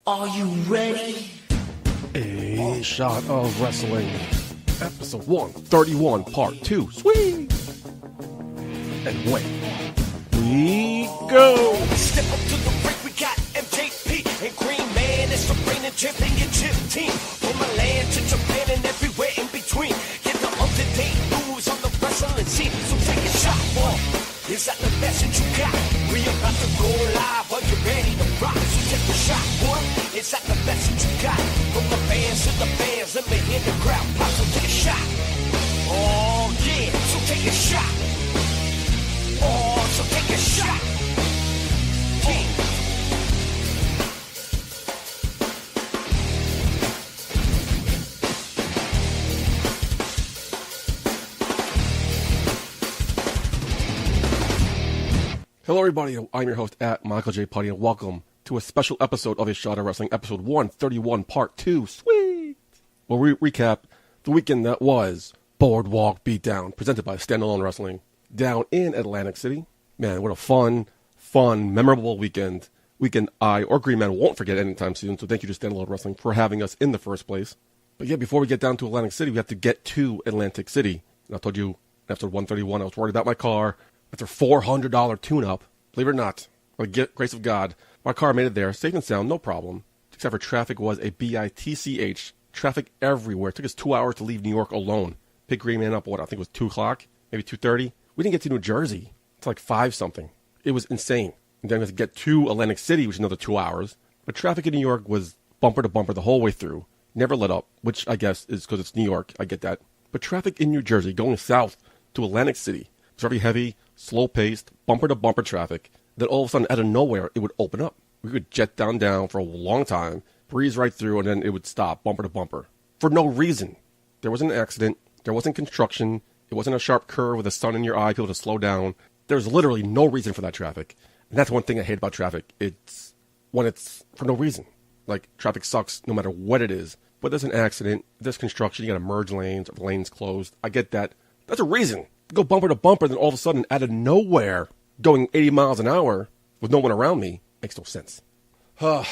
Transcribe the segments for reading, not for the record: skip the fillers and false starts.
Are you ready? A Shot of Wrestling, episode 131, part 2. Sweet! And away we go! Step up to the break, we got MJP and Green Man. It's the reigning championship team. From Milan to Japan and everywhere in between. Get the up-to-date news on the wrestling scene. So take a shot, boy. Is that the message you got? We about to go live. Are you ready to rock? So take a shot, boy. Is that the message you got? From the fans to the fans, let me hear the crowd pop. So take a shot. Oh yeah, so take a shot. Oh, so take a shot. Yeah. Hello everybody, I'm your host at Michael J. Putty, and welcome to a special episode of A Shot of Wrestling, episode 131, part 2. Sweet! Where we recap the weekend that was Boardwalk Beatdown, presented by Standalone Wrestling, down in Atlantic City. Man, what a fun, memorable weekend. Weekend I or Green Man won't forget anytime soon, so thank you to Standalone Wrestling for having us in the first place. But yeah, before we get down to Atlantic City, we have to get to Atlantic City. And I told you in episode 131 I was worried about my car. After $400 tune-up, believe it or not, by the grace of God, my car made it there, safe and sound, no problem. Except for traffic was a bitch. Traffic everywhere. It took us 2 hours to leave New York alone. Pick Green Man up, I think it was 2 o'clock, maybe 2:30. We didn't get to New Jersey until like 5-something. It was insane. And then we had to get to Atlantic City, which is another 2 hours. But traffic in New York was bumper to bumper the whole way through. Never let up, which I guess is because it's New York. I get that. But traffic in New Jersey going south to Atlantic City was very heavy, slow-paced, bumper-to-bumper traffic. Then all of a sudden, out of nowhere, it would open up. We could jet down for a long time, breeze right through, and then it would stop, bumper-to-bumper. For no reason. There wasn't an accident. There wasn't construction. It wasn't a sharp curve with the sun in your eye, people to slow down. There's literally no reason for that traffic. And that's one thing I hate about traffic. It's when it's for no reason. Like, traffic sucks no matter what it is. But there's an accident, there's construction, you gotta merge lanes, or the lane's closed. I get that. That's a reason. Go bumper to bumper, then all of a sudden, out of nowhere, going 80 miles an hour with no one around me, makes no sense. So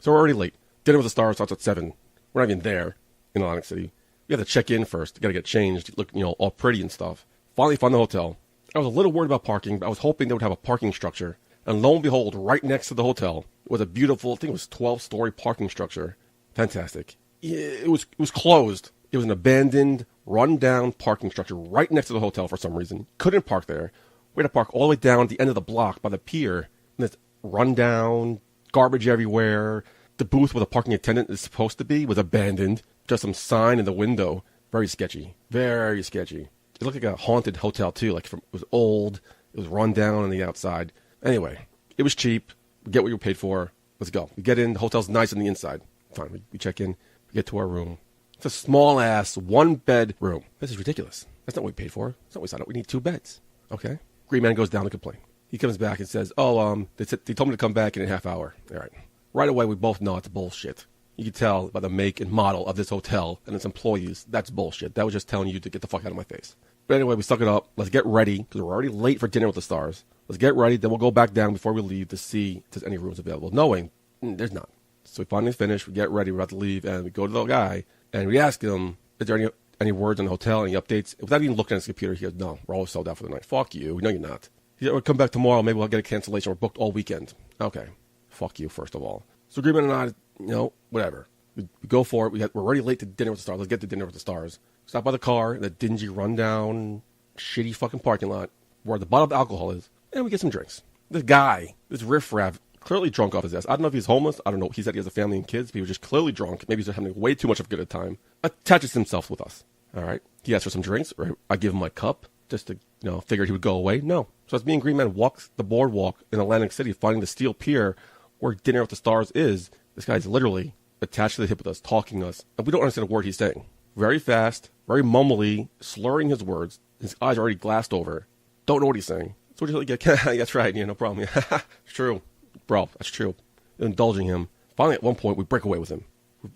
we're already late. Dinner with the Stars starts at 7. We're not even there in Atlantic City. We have to check in first. Got to get changed, look, all pretty and stuff. Finally found the hotel. I was a little worried about parking, but I was hoping they would have a parking structure. And lo and behold, right next to the hotel was a beautiful, I think it was 12-story parking structure. Fantastic. It was closed. It was an abandoned, run-down parking structure right next to the hotel for some reason. Couldn't park there. We had to park all the way down at the end of the block by the pier. And it's run-down, garbage everywhere. The booth where the parking attendant is supposed to be was abandoned. Just some sign in the window. Very sketchy. Very sketchy. It looked like a haunted hotel, too. It was old. It was run down on the outside. Anyway, it was cheap. We get what you paid for. Let's go. We get in. The hotel's nice on the inside. Fine. We check in. We get to our room. It's a small-ass, one-bed room. This is ridiculous. That's not what we paid for. That's not what we signed up. We need 2 beds. Okay? Green Man goes down to complain. He comes back and says, they told me to come back in a half hour. All right. Right away, we both know it's bullshit. You can tell by the make and model of this hotel and its employees, that's bullshit. That was just telling you to get the fuck out of my face. But anyway, we suck it up. Let's get ready, because we're already late for Dinner with the Stars. Let's get ready, then we'll go back down before we leave to see if there's any rooms available. Knowing there's not. So we finally finish, we get ready, we're about to leave, and we go to the guy, and we ask him, is there any words on the hotel, any updates? Without even looking at his computer, he goes, no, we're all sold out for the night. Fuck you. No, you're not. He said, we'll come back tomorrow, maybe we'll get a cancellation. We're booked all weekend. Okay. Fuck you, first of all. So Greenman and I, whatever. We go for it. We're already late to Dinner with the Stars. Let's get to Dinner with the Stars. Stop by the car, the dingy, rundown, shitty fucking parking lot where the bottle of alcohol is, and we get some drinks. This guy, this riffraff, clearly drunk off his ass. I don't know if he's homeless. I don't know. He said he has a family and kids, but he was just clearly drunk. Maybe he's just having way too much of a good time. Attaches himself with us. All right. He asks for some drinks. Right? I give him my cup just to, figured he would go away. No. So as me and Green Man walks the boardwalk in Atlantic City, finding the steel pier where Dinner with the Stars is, this guy's literally attached to the hip with us, talking to us, and we don't understand a word he's saying. Very fast, very mumbly, slurring his words. His eyes are already glassed over. Don't know what he's saying. So we're just like, yeah, that's right. Yeah, no problem. Yeah, it's true. Bro, that's true. Indulging him. Finally, at one point, we break away with him.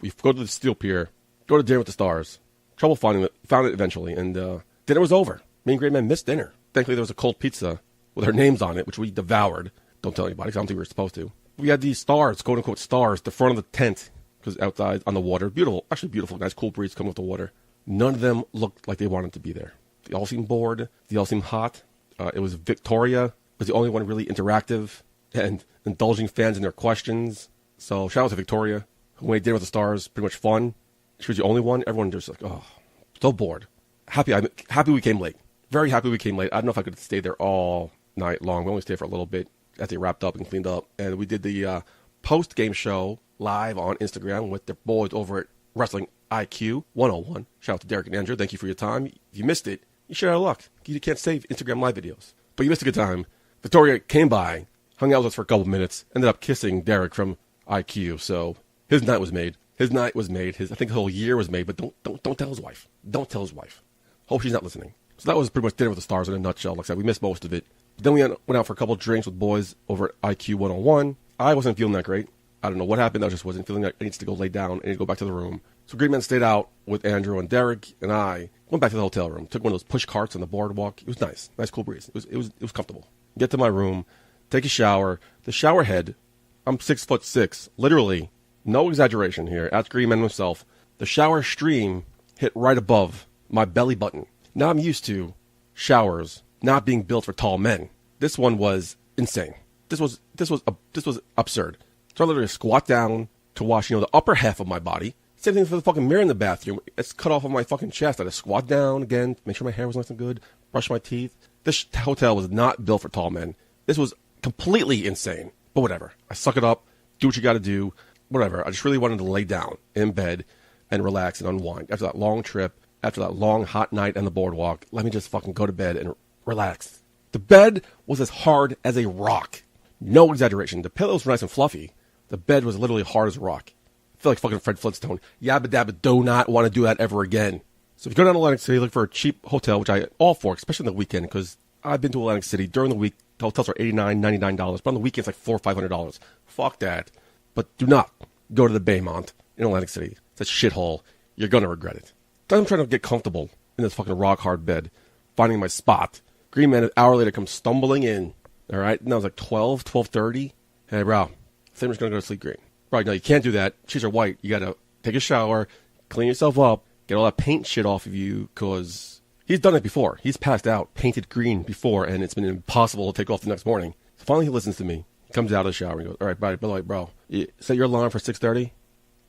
We go to the steel pier, go to Dinner with the Stars. Trouble finding it. Found it eventually, and dinner was over. Me and Great Man missed dinner. Thankfully, there was a cold pizza with our names on it, which we devoured. Don't tell anybody, because I don't think we were supposed to. We had these stars, quote unquote stars, the front of the tent, because outside on the water, beautiful, actually beautiful, nice cool breeze coming with the water. None of them looked like they wanted to be there. They all seemed bored. They all seemed hot. It was Victoria, was the only one really interactive and indulging fans in their questions. So shout out to Victoria, who made Dinner with the Stars pretty much fun. She was the only one. Everyone just like, oh, so bored. Happy we came late. Very happy we came late. I don't know if I could stay there all night long. We only stayed for a little bit as they wrapped up and cleaned up. And we did the post-game show live on Instagram with the boys over at Wrestling IQ 101. Shout out to Derek and Andrew. Thank you for your time. If you missed it, you should have luck. You can't save Instagram live videos. But you missed a good time. Victoria came by, hung out with us for a couple minutes, ended up kissing Derek from IQ. So his night was made. His night was made. I think the whole year was made. But don't tell his wife. Don't tell his wife. Hope she's not listening. So that was pretty much Dinner with the Stars in a nutshell. Like I said, we missed most of it. But then we went out for a couple of drinks with boys over at IQ 101. I wasn't feeling that great. I don't know what happened. I just wasn't feeling like I needed to go lay down. I need to go back to the room. So Green Man stayed out with Andrew and Derek, and I went back to the hotel room. Took one of those push carts on the boardwalk. It was nice. Nice cool breeze. It was comfortable. Get to my room, take a shower. The shower head, I'm 6'6", literally, no exaggeration here. Ask Green Man himself. The shower stream hit right above my belly button. Now I'm used to showers not being built for tall men. This one was insane. This was absurd. So I literally squat down to wash, the upper half of my body. Same thing for the fucking mirror in the bathroom. It's cut off of my fucking chest. I had to squat down again, make sure my hair was nice and good, brush my teeth. This hotel was not built for tall men. This was completely insane. But whatever. I suck it up, do what you gotta do, whatever. I just really wanted to lay down in bed and relax and unwind. After that long trip, after that long hot night on the boardwalk, let me just fucking go to bed and relax. The bed was as hard as a rock. No exaggeration. The pillows were nice and fluffy. The bed was literally hard as a rock. I feel like fucking Fred Flintstone. Yabba dabba, do not want to do that ever again. So if you go down to Atlantic City, look for a cheap hotel, which I all for, especially on the weekend, because I've been to Atlantic City. During the week, the hotels are $89, $99, but on the weekend it's like $400, $500. Fuck that. But do not go to the Baymont in Atlantic City. It's a shithole. You're going to regret it. Then I'm trying to get comfortable in this fucking rock-hard bed, finding my spot. Green Man an hour later comes stumbling in. All right? And I was like 12:30. Hey, bro, I think I'm just going to go to sleep, Green. Right, no, you can't do that. Sheets are white. You got to take a shower, clean yourself up, get all that paint shit off of you, because he's done it before. He's passed out, painted green before, and it's been impossible to take off the next morning. So finally he listens to me. He comes out of the shower and goes, all right, by the way, bro, you set your alarm for 6:30?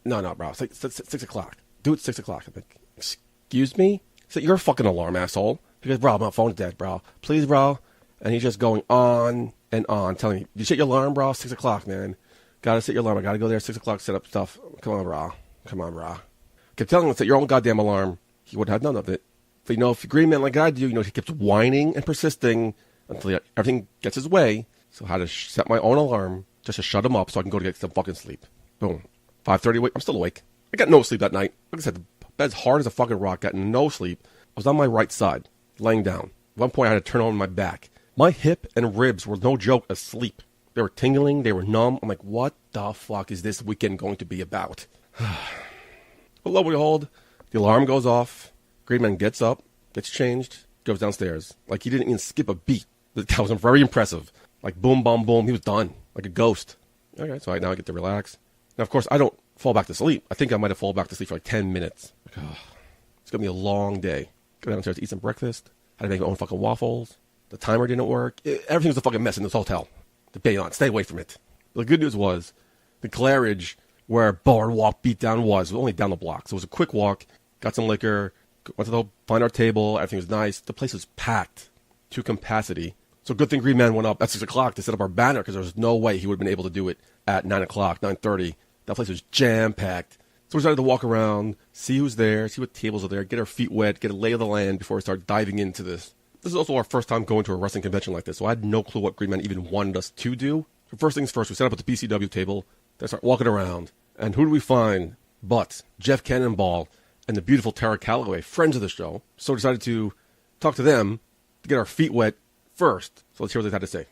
No, bro, it's 6 o'clock. Do it 6 o'clock. I'm like, excuse me? Set your fucking alarm, asshole. He goes, bro, my phone's dead, bro. Please, bro. And he's just going on and on, telling me, you set your alarm, bro? 6 o'clock, man. Gotta set your alarm. I gotta go there 6 o'clock, set up stuff. Come on, bro. Kept telling him to set your own goddamn alarm. He would have none of it. But, if you Green Man like I do, he keeps whining and persisting until everything gets his way. So I had to set my own alarm just to shut him up so I can go to get some fucking sleep. Boom. 5:30, I'm still awake. I got no sleep that night. Like I said, the bed's hard as a fucking rock. Got no sleep. I was on my right side, laying down. At one point, I had to turn on my back. My hip and ribs were no joke asleep. They were tingling. They were numb. I'm like, what the fuck is this weekend going to be about? But lo and behold, the alarm goes off. Green Man gets up, gets changed, goes downstairs. Like he didn't even skip a beat. That was very impressive. Like boom, boom, boom. He was done. Like a ghost. Okay, so now I get to relax. Now, of course, I don't fall back to sleep. I think I might have fallen back to sleep for like 10 minutes. Like, it's going to be a long day. Go downstairs to eat some breakfast. Had to make my own fucking waffles. The timer didn't work. Everything was a fucking mess in this hotel. The Bayon, stay away from it. The good news was the Claridge, where Boardwalk Beatdown was only down the block. So it was a quick walk. Got some liquor. Went to find our table. Everything was nice. The place was packed to capacity. So good thing Green Man went up at 6 o'clock to set up our banner, because there was no way he would have been able to do it at 9 o'clock, 9:30. That place was jam-packed. So we started to walk around, see who's there, see what tables are there, get our feet wet, get a lay of the land before we start diving into this. This is also our first time going to a wrestling convention like this, so I had no clue what Green Man even wanted us to do. So first things first, we set up at the PCW table, then start walking around. And who do we find but Jeff Cannonball and the beautiful Tara Calloway, friends of the show. So we decided to talk to them to get our feet wet first. So let's hear what they had to say.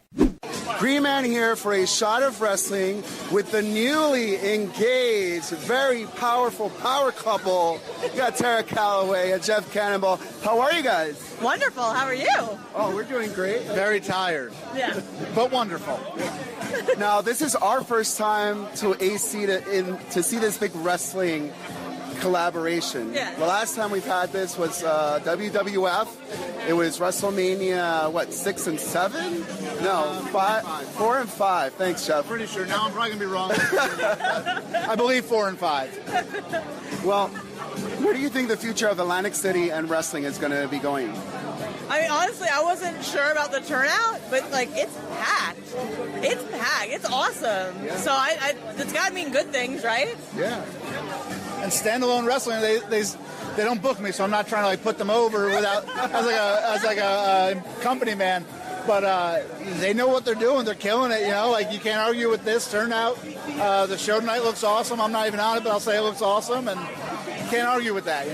Green Man here for a shot of wrestling with the newly engaged, very powerful power couple. You got Tara Calloway and Jeff Cannonball. How are you guys? Wonderful. How are you? Oh, we're doing great. Very tired, Yeah. but wonderful. Now, this is our first time to see this big wrestling collaboration. Yeah. The last time we've had this was WWF. It was WrestleMania, 6 and 7? No, 4 and 5. Thanks, Jeff. Pretty sure. Now I'm probably going to be wrong. I believe 4 and 5. Well, where do you think the future of Atlantic City and wrestling is going to be going? I mean, honestly, I wasn't sure about the turnout, but it's packed. It's packed. It's awesome. Yeah. So it's got to mean good things, right? Yeah. And standalone wrestling, they don't book me, so I'm not trying to put them over without as a company man. But they know what they're doing. They're killing it. You can't argue with this turnout. The show tonight looks awesome. I'm not even on it, but I'll say it looks awesome, and you can't argue with that.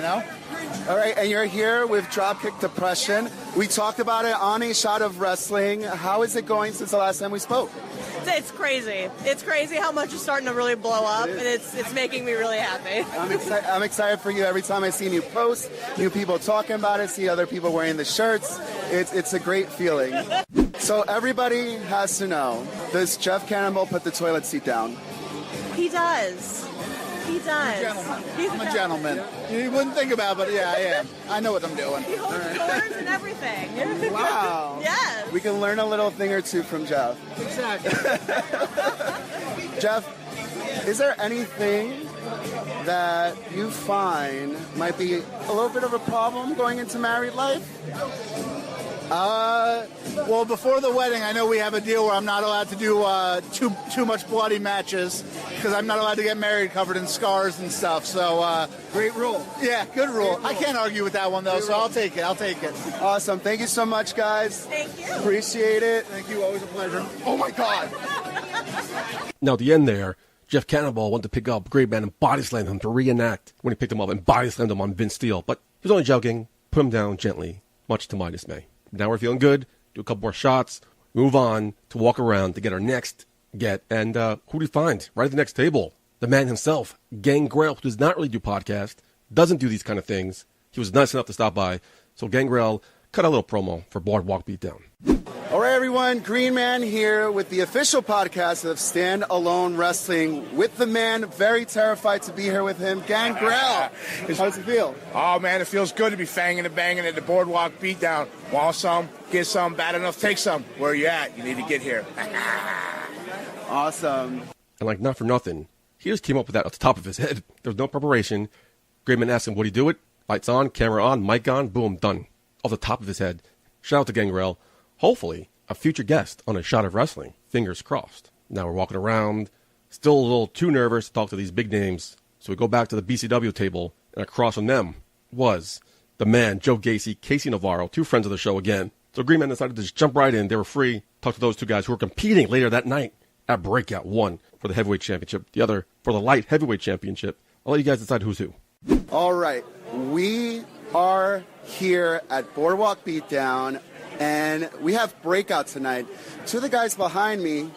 All right, and you're here with Dropkick Depression. We talked about it on A Shot of Wrestling. How is it going since the last time we spoke? It's crazy. It's crazy how much is starting to really blow up, and it's making me really happy. I'm excited for you every time I see new posts, new people talking about it, see other people wearing the shirts. It's a great feeling. So everybody has to know, does Jeff Cannonball put the toilet seat down? He does. He does. I'm a gentleman. You wouldn't think about it, but yeah, I am. I know what I'm doing. He holds doors and everything. Wow. Yes. We can learn a little thing or two from Jeff. Exactly. Jeff, is there anything that you find might be a little bit of a problem going into married life? Well, before the wedding, I know we have a deal where I'm not allowed to do too much bloody matches because I'm not allowed to get married covered in scars and stuff. So Great rule. yeah, good rule. I can't argue with that one though, so I'll take it. Awesome. Thank you so much, guys. Thank you. Appreciate it. Thank you. Always a pleasure. Oh, my God. Now, at the end there, Jeff Cannonball went to pick up Great Man and body slammed him to reenact when he picked him up and body slammed him on Vince Steele. But he was only joking, put him down gently, much to my dismay. Now we're feeling good, do a couple more shots, move on to walk around to get our next get. And who do we find? Right at the next table, the man himself, Gangrel, who does not really do podcast, doesn't do these kind of things. He was nice enough to stop by. So Gangrel cut a little promo for Boardwalk Beatdown. All right, everyone. Green Man here with the official podcast of Stand Alone Wrestling with the man. Very terrified to be here with him, Gangrel. How does it feel? Oh, man, it feels good to be fanging and banging at the Boardwalk Beatdown. Want some? Get some. Bad enough, take some. Where are you at? You need to get here. Awesome. And not for nothing, he just came up with that off the top of his head. There was no preparation. Great Man asked him, would he do it? Lights on, camera on, mic on, boom, done. Off the top of his head. Shout out to Gangrel. Hopefully, a future guest on A Shot of Wrestling. Fingers crossed. Now we're walking around, still a little too nervous to talk to these big names. So we go back to the BCW table, and across from them was the man, Joe Gacy, Casey Navarro, two friends of the show again. So Green Man decided to just jump right in. They were free. Talk to those two guys who were competing later that night at Breakout. One for the heavyweight championship, the other for the light heavyweight championship. I'll let you guys decide who's who. All right. We are here at Boardwalk Beatdown, and we have Breakout tonight. Two of the guys behind me,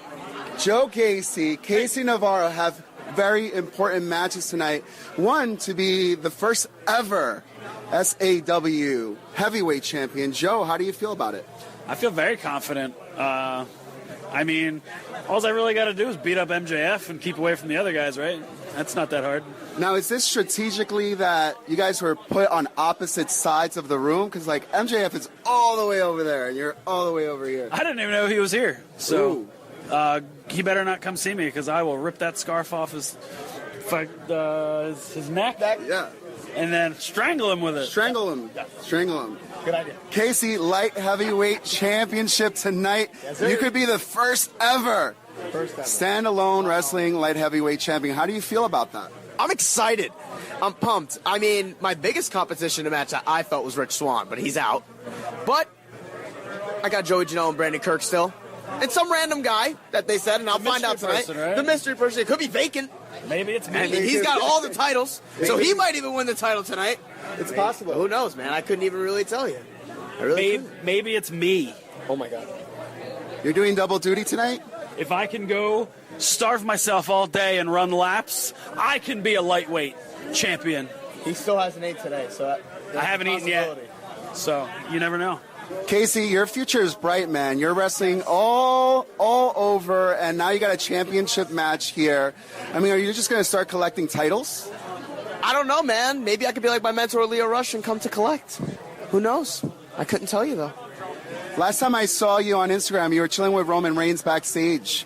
Joe Gacy, Casey Navarro, have very important matches tonight. One to be the first ever SAW heavyweight champion. Joe, how do you feel about it? I feel very confident. I mean, all I really got to do is beat up MJF and keep away from the other guys, right? That's not that hard. Now, is this strategically that you guys were put on opposite sides of the room? Because, MJF is all the way over there, and you're all the way over here. I didn't even know he was here. So he better not come see me, because I will rip that scarf off his neck. Yeah. And then strangle him with it. Strangle him. Yeah. Strangle him. Good idea. Casey, light heavyweight championship tonight. Yes, you could be the first ever standalone wrestling light heavyweight champion. How do you feel about that? I'm excited. I'm pumped. I mean, my biggest competition match I felt was Rich Swann, but he's out. But I got Joey Janela and Brandon Kirk still. And some random guy that they said, and I'll find out tonight. Person, right? The mystery person. It could be vacant. Maybe it's me. I mean, he's got all the titles, so he might even win the title tonight. It's possible. Who knows, man? I couldn't even really tell you. I really couldn't. Maybe it's me. Oh, my God. You're doing double duty tonight? If I can go starve myself all day and run laps, I can be a lightweight champion. He still hasn't ate today, so I haven't eaten yet, so you never know. Casey, your future is bright, man. You're wrestling all over, and now you got a championship match here. I mean, are you just going to start collecting titles? I don't know, man. Maybe I could be like my mentor, Leo Rush, and come to collect. Who knows? I couldn't tell you, though. Last time I saw you on Instagram, you were chilling with Roman Reigns backstage.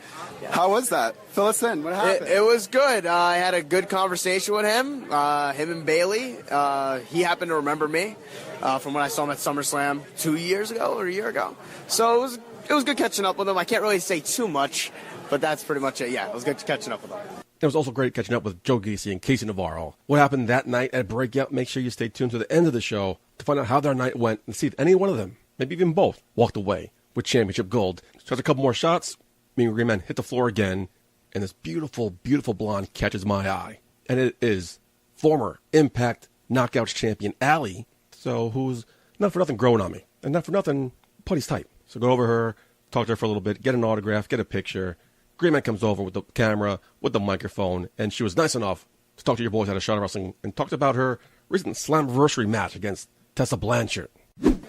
How was that? Fill us in. What happened? It was good. I had a good conversation with him. Him and Bailey. He happened to remember me from when I saw him at SummerSlam 2 years ago or a year ago. So it was good catching up with him. I can't really say too much, but that's pretty much it. Yeah, it was good catching up with him. It was also great catching up with Joe Gacy and Casey Navarro. What happened that night at Breakout? Make sure you stay tuned to the end of the show to find out how their night went and see if any one of them, maybe even both, walked away with championship gold. Just a couple more shots. Me and Green Man hit the floor again, and this beautiful, beautiful blonde catches my eye. And it is former Impact Knockouts champion Allie, so who's not for nothing growing on me, and not for nothing Putty's tight. So go over her, talk to her for a little bit, get an autograph, get a picture. Green Man comes over with the camera, with the microphone, and she was nice enough to talk to your boys at a Shot of Wrestling and talked about her recent Slammiversary match against Tessa Blanchard.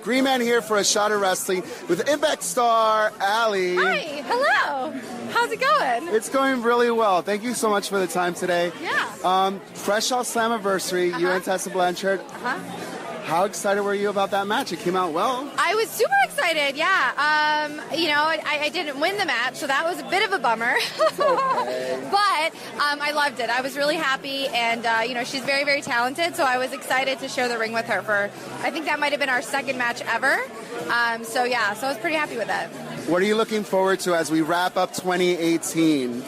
Green Man here for a Shot of Wrestling with Impact star Allie. Hi, hello. How's it going? It's going really well. Thank you so much for the time today. Yeah. Fresh off Slammiversary, you and Tessa Blanchard. How excited were you about that match? It came out well. I was super excited, yeah. I didn't win the match, so that was a bit of a bummer. But I loved it. I was really happy, and, she's very, very talented, so I was excited to share the ring with her for, I think that might have been our second match ever. So I was pretty happy with it. What are you looking forward to as we wrap up 2018?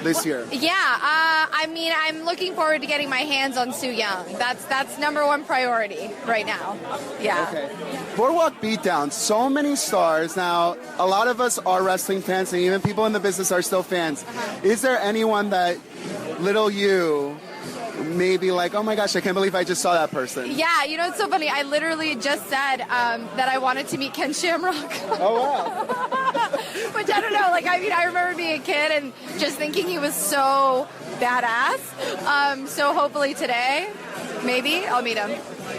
This year? Yeah, I'm looking forward to getting my hands on Sue Young. That's number one priority right now. Yeah. Okay. Boardwalk Beatdown, so many stars. Now, a lot of us are wrestling fans, and even people in the business are still fans. Is there anyone that little you maybe like, oh my gosh, I can't believe I just saw that person? Yeah, it's so funny. I literally just said that I wanted to meet Ken Shamrock. Oh, wow. Which I don't know. I remember being a kid and just thinking he was so badass. So hopefully today, maybe, I'll meet him.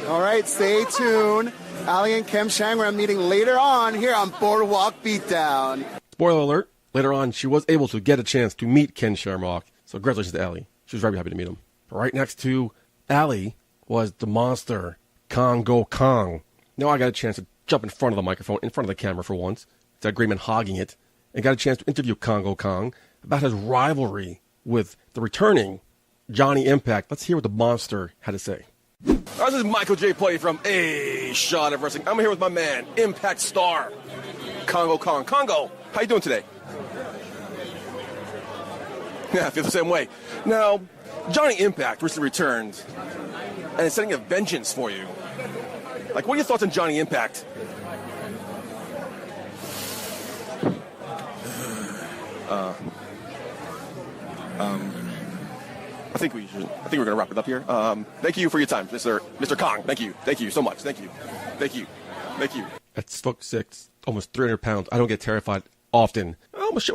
All right, stay tuned. Allie and Kem Shamrock meeting later on here on Boardwalk Beatdown. Spoiler alert, later on, she was able to get a chance to meet Ken Shamrock. So congratulations to Allie. She was very happy to meet him. Right next to Allie was the monster, Congo Kong. Now I got a chance to jump in front of the microphone, in front of the camera for once. It's that Green Man hogging it. And got a chance to interview Congo Kong about his rivalry with the returning Johnny Impact. Let's hear what the monster had to say. This is Michael J. Putty from A Shot of Wrestling. I'm here with my man, Impact star, Congo Kong. Congo, how you doing today? Yeah, I feel the same way. Now, Johnny Impact recently returned and is setting a vengeance for you. What are your thoughts on Johnny Impact? I think we're gonna wrap it up here. Thank you for your time, Mr. Kong. Thank you so much. Thank you. At 6'6", almost 300 pounds, I don't get terrified often. I almost shit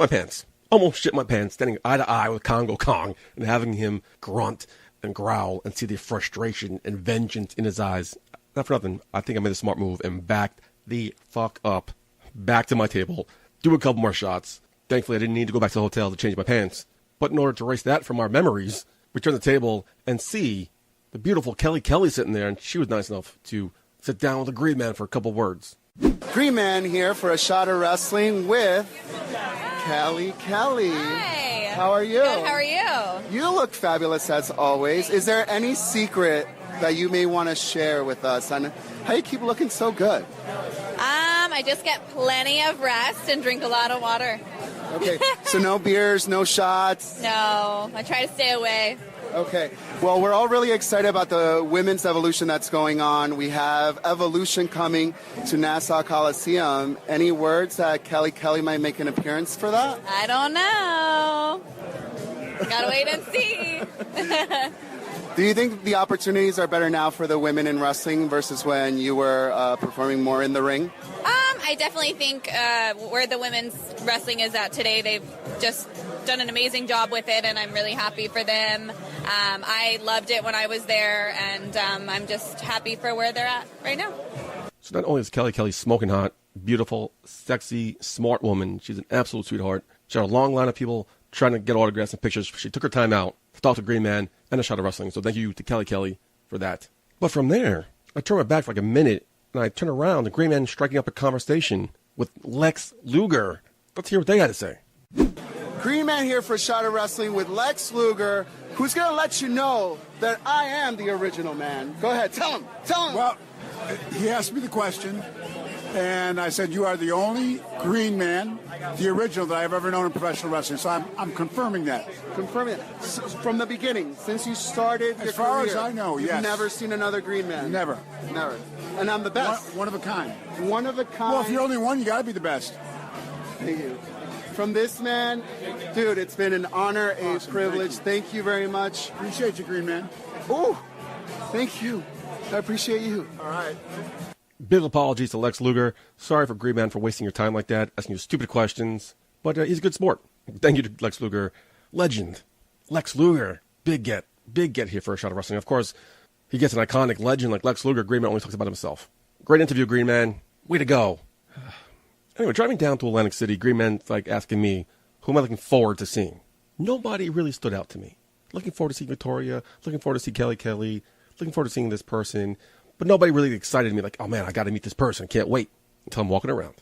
my pants standing eye to eye with Congo Kong and having him grunt and growl and see the frustration and vengeance in his eyes. Not for nothing, I think I made a smart move and backed the fuck up. Back to my table, do a couple more shots. Thankfully, I didn't need to go back to the hotel to change my pants. But in order to erase that from our memories, we turned the table and see the beautiful Kelly sitting there, and she was nice enough to sit down with the Green Man for a couple words. Green Man here for a Shot of Wrestling with Kelly. Hi. How are you? Good, how are you? You look fabulous as always. Is there any secret that you may want to share with us on how you keep looking so good? I just get plenty of rest and drink a lot of water. Okay, so no beers, no shots? No, I try to stay away. Okay, well, we're all really excited about the women's evolution that's going on. We have Evolution coming to Nassau Coliseum. Any words that Kelly might make an appearance for that? I don't know. Gotta wait and see. Do you think the opportunities are better now for the women in wrestling versus when you were performing more in the ring? I definitely think where the women's wrestling is at today, they've just done an amazing job with it, and I'm really happy for them. I loved it when I was there, and I'm just happy for where they're at right now. So not only is Kelly smoking hot, beautiful, sexy, smart woman, she's an absolute sweetheart. She had a long line of people trying to get autographs and pictures. She took her time out to talk to Green Man and a shot of wrestling. So thank you to Kelly for that. But from there, I turned my back for like a minute, and I turned around, and Green Man striking up a conversation with Lex Luger. Let's hear what they had to say. Green Man here for a shot of wrestling with Lex Luger, who's going to let you know that I am the original man. Go ahead, tell him. Well, he asked me the question, and I said, you are the only Green Man, the original that I've ever known in professional wrestling. So I'm confirming that. Confirming it. From the beginning, since you started your As far career, as I know, yes. You've never seen another Green Man? Never. And I'm the best. One of a kind. One of a kind. Well, if you're only one, you got to be the best. Thank you. From this man, dude, it's been an honor, a privilege. Thank you very much. Appreciate you, Green Man. Ooh, thank you. I appreciate you. All right. Big apologies to Lex Luger. Sorry for Green Man for wasting your time like that, asking you stupid questions. But he's a good sport. Thank you to Lex Luger. Legend. Lex Luger. Big get here for a shot of wrestling. Of course, he gets an iconic legend like Lex Luger. Green Man only talks about himself. Great interview, Green Man. Way to go. Anyway, driving down to Atlantic City, Green Man's like asking me, who am I looking forward to seeing? Nobody really stood out to me. Looking forward to see Victoria, looking forward to see Kelly, looking forward to seeing this person. But nobody really excited me like, oh man, I got to meet this person. Can't wait until I'm walking around.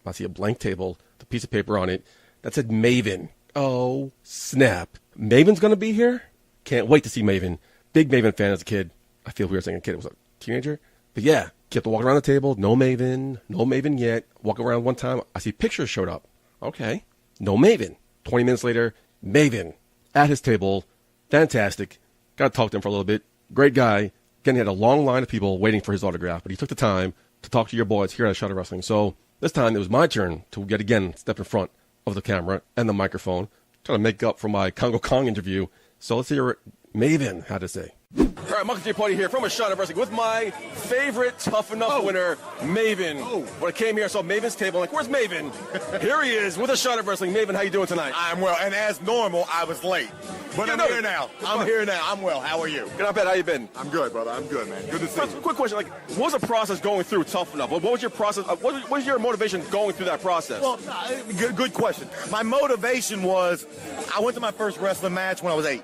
I see a blank table, the piece of paper on it that said Maven. Oh, snap. Maven's going to be here? Can't wait to see Maven. Big Maven fan as a kid. I feel weird saying a kid. Was a teenager. But yeah, kept walking around the table. No Maven yet. Walk around one time. I see pictures showed up. Okay. No Maven. 20 minutes later, Maven at his table. Fantastic. Got to talk to him for a little bit. Great guy. Again, he had a long line of people waiting for his autograph, but he took the time to talk to your boys here at Shot of Wrestling. So this time it was my turn to yet again step in front of the camera and the microphone, trying to make up for my Congo Kong interview. So let's hear what Maven had to say. All right, Michael J. Party here from a Shot of Wrestling with my favorite Tough Enough winner, Maven. When I came here, I saw Maven's table. I'm like, where's Maven? Here he is with a Shot of Wrestling. Maven, how you doing tonight? I'm well, and as normal, I was late. But I'm here now. I'm well. How are you? Good, not bad. How you been? I'm good, brother. I'm good, man. Good to see you. Quick question, like, what was the process going through Tough Enough? What was your process? What was your motivation going through that process? Well, good question. My motivation was, I went to my first wrestling match when I was 8.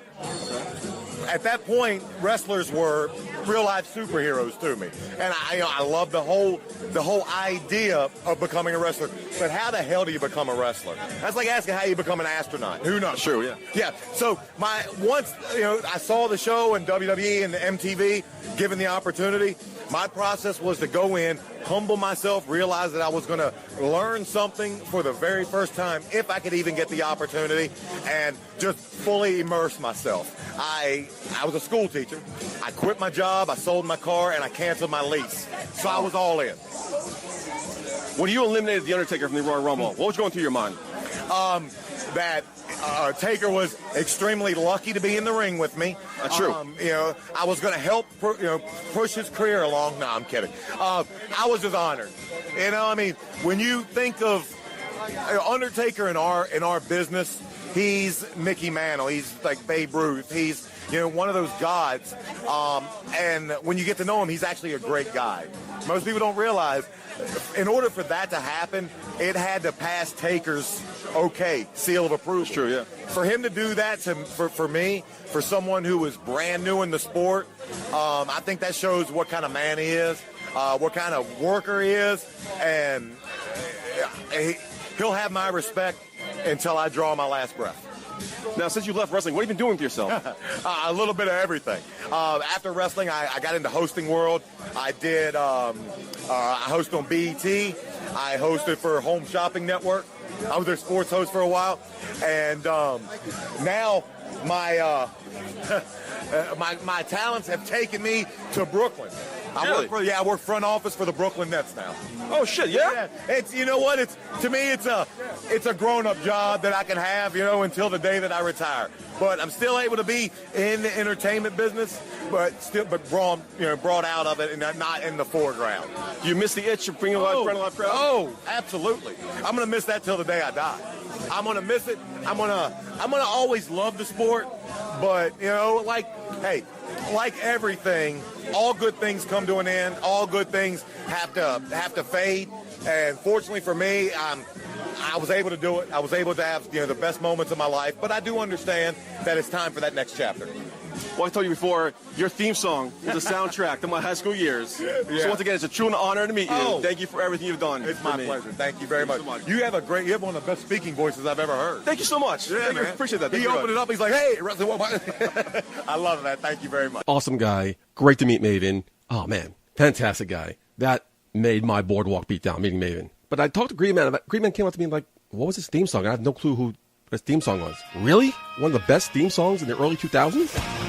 At that point, wrestlers were real-life superheroes to me, and I love the whole idea of becoming a wrestler. But how the hell do you become a wrestler? That's like asking how you become an astronaut. Who knows? True, yeah. Yeah. So once I saw the show and WWE and the MTV given the opportunity, my process was to go in, humble myself, realize that I was going to learn something for the very first time, if I could even get the opportunity, and just fully immerse myself. I was a school teacher. I quit my job, I sold my car, and I canceled my lease. So I was all in. When you eliminated The Undertaker from the Royal Rumble, what was going through your mind? That Taker was extremely lucky to be in the ring with me. That's true. I was going to help push his career along. No, I'm kidding. I was just honored. When you think of Undertaker in our business, he's Mickey Mantle. He's like Babe Ruth. He's one of those gods. And when you get to know him, he's actually a great guy. Most people don't realize, in order for that to happen, it had to pass Taker's seal of approval. That's true, yeah. For him to do that for me, for someone who was brand new in the sport, I think that shows what kind of man he is, what kind of worker he is, and he'll have my respect until I draw my last breath. Now, since you left wrestling, what have you been doing with yourself? A little bit of everything. After wrestling, I got into hosting world. I did. I hosted on BET. I hosted for Home Shopping Network. I was their sports host for a while, and now my my talents have taken me to Brooklyn. I work front office for the Brooklyn Nets now. Oh shit, yeah? It's you know what? To me it's a grown-up job that I can have, until the day that I retire. But I'm still able to be in the entertainment business, but brought out of it and not in the foreground. Do you miss the itch of bringing a live crowd? Oh, absolutely. I'm gonna miss that till the day I die. I'm gonna miss it. I'm gonna always love the sport, but like everything, all good things come to an end. All good things have to fade. And fortunately for me, I was able to do it. I was able to have the best moments of my life. But I do understand that it's time for that next chapter. Well, I told you before, your theme song was a soundtrack to my high school years. Yeah. So once again, it's a true honor to meet you. Oh. Thank you for everything you've done. It's my pleasure. Thank you very much. You have one of the best speaking voices I've ever heard. Thank you so much. Yeah, man. Appreciate that. He opened it up. He's like, hey. I love that. Thank you very much. Awesome guy. Great to meet Maven. Oh, man. Fantastic guy. That made my Boardwalk Beatdown, meeting Maven. But I talked to Green Man. Green Man came up to me and like, what was his theme song? I have no clue who his theme song was. Really? One of the best theme songs in the early 2000s?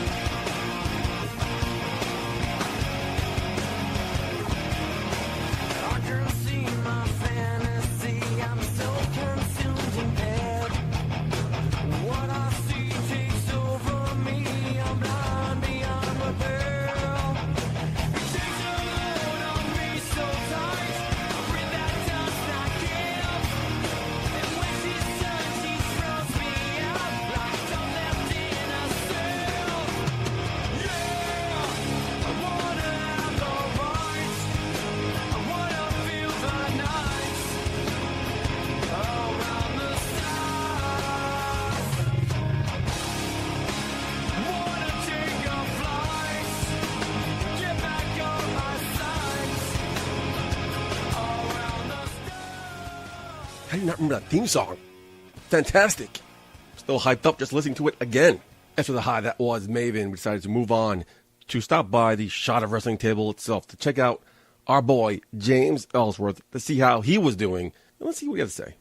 How do you not remember that theme song? Fantastic. Still hyped up just listening to it again. After the high that was Maven, we decided to move on to stop by the Shot of Wrestling table itself to check out our boy, James Ellsworth, to see how he was doing. And let's see what he has to say.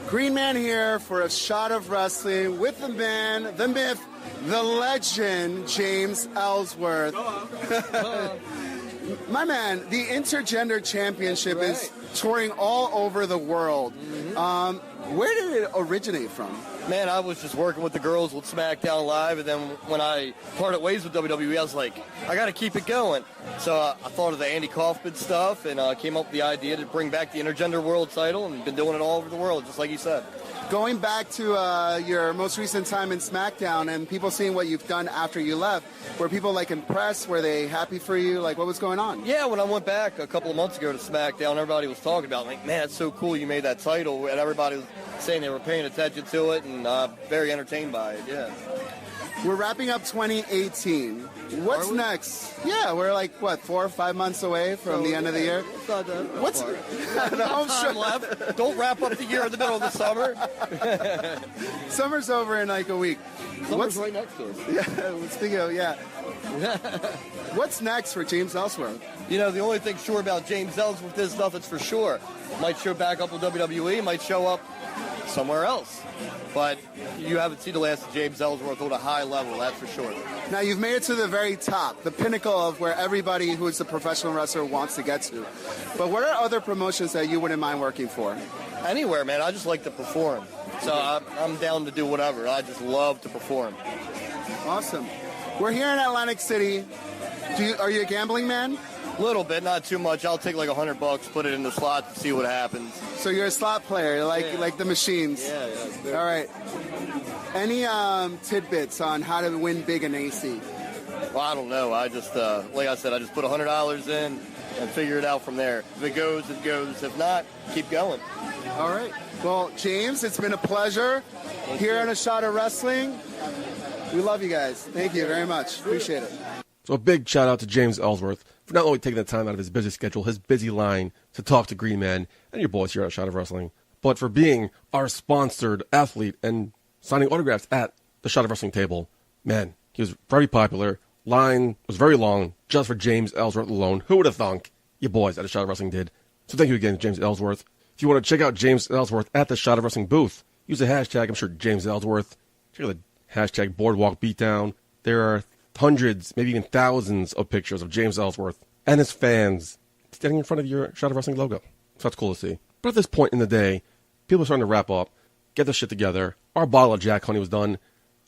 Green Man here for a Shot of Wrestling with the man, the myth, the legend, James Ellsworth. My man, the Intergender Championship is touring all over the world. Where did it originate from? Man, I was just working with the girls with SmackDown Live, and then when I parted ways with WWE, I was like, I got to keep it going. So I thought of the Andy Kaufman stuff and came up with the idea to bring back the Intergender World title, and been doing it all over the world, just like you said. Going back to your most recent time in SmackDown and people seeing what you've done after you left, were people impressed? Were they happy for you? What was going on? Yeah, when I went back a couple of months ago to SmackDown, everybody was talking about man, it's so cool you made that title, and everybody was saying they were paying attention to it and very entertained by it. Yeah. We're wrapping up 2018. What's next? Yeah, we're 4 or 5 months away from the end of the year. What's the home show left? Don't wrap up the year in the middle of the summer. Summer's over in a week. Summer's right next to us. Yeah, speaking of, What's next for James Ellsworth? The only thing sure about James Ellsworth is nothing's for sure. Might show back up with WWE, might show up somewhere else. But you haven't seen the last of James Ellsworth on a high level, that's for sure. Now, you've made it to the very top, the pinnacle of where everybody who is a professional wrestler wants to get to. But what are other promotions that you wouldn't mind working for? Anywhere, man. I just like to perform. So I'm down to do whatever. I just love to perform. Awesome. We're here in Atlantic City. Are you a gambling man? A little bit, not too much. I'll take $100, put it in the slot to see what happens. So you're a slot player, like the machines. Yeah. All right. Any tidbits on how to win big in AC? Well, I don't know. I just, like I said, I just put $100 in and figure it out from there. If it goes, it goes. If not, keep going. All right. Well, James, it's been a pleasure here on A Shot of Wrestling. We love you guys. Thank you very much. Appreciate it. So a big shout out to James Ellsworth for not only taking the time out of his busy schedule, his busy line, to talk to Green Man and your boys here at Shot of Wrestling, but for being our sponsored athlete and signing autographs at the Shot of Wrestling table. Man, he was very popular. Line was very long just for James Ellsworth alone. Who would have thunk? Your boys at the Shot of Wrestling did. So thank you again, James Ellsworth. If you want to check out James Ellsworth at the Shot of Wrestling booth, use the hashtag, I'm sure, James Ellsworth. Check out the hashtag Boardwalk Beatdown. There are hundreds, maybe even thousands of pictures of James Ellsworth and his fans standing in front of your Shot of Wrestling logo. So that's cool to see. But at this point in the day, people are starting to wrap up, get their shit together. Our bottle of Jack Honey was done.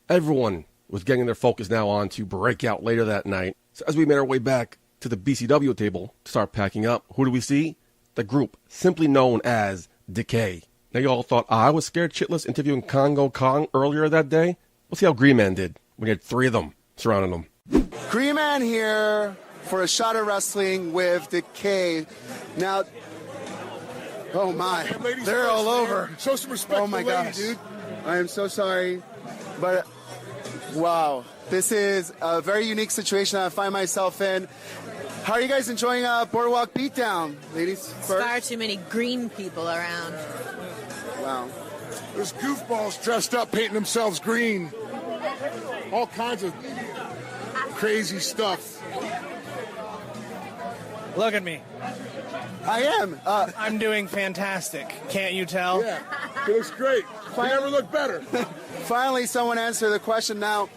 Everyone was getting their focus now on to Breakout later that night. So as we made our way back to the BCW table to start packing up, who do we see? The group simply known as Decay. Now you all thought I was scared shitless interviewing Congo Kong earlier that day? We'll see how Green Man did. We had 3 of them surrounding him. Green Man here for a Shot of Wrestling with Decay. Now, oh my, they're all over. Show some respect. Oh my gosh, dude. I am so sorry, but wow, this is a very unique situation I find myself in. How are you guys enjoying Boardwalk Beatdown, ladies? First? Far too many green people around. Wow. There's goofballs dressed up, painting themselves green. All kinds of crazy stuff. Look at me. I am. I'm doing fantastic. Can't you tell? Yeah, it looks great. You never look better. Finally, someone answered the question. Now,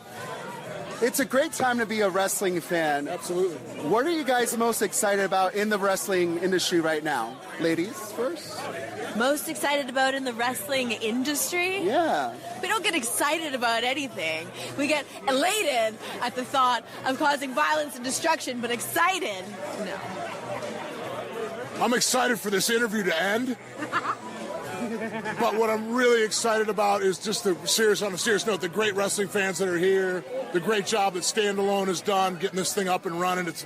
it's a great time to be a wrestling fan. Absolutely. What are you guys most excited about in the wrestling industry right now? Ladies first? Most excited about in the wrestling industry? Yeah. We don't get excited about anything. We get elated at the thought of causing violence and destruction, but excited? No. I'm excited for this interview to end. But what I'm really excited about is just on a serious note, the great wrestling fans that are here, the great job that Standalone has done getting this thing up and running. It's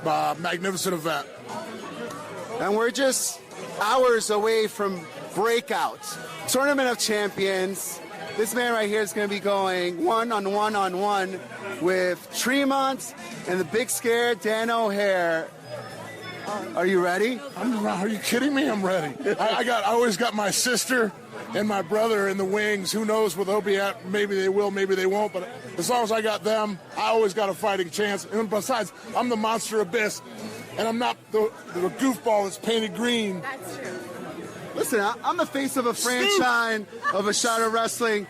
a magnificent event. And we're just hours away from Breakout, Tournament of Champions. This man right here is going to be going one-on-one with Tremont and the Big Scare Dan O'Hare. Are you ready? Are you kidding me? I'm ready. I always got my sister and my brother in the wings. Who knows where they'll be at? Maybe they will, maybe they won't. But as long as I got them, I always got a fighting chance. And besides, I'm the Monster Abyss, and I'm not the goofball that's painted green. That's true. Listen, I'm the face of a franchise of a Shot of Wrestling.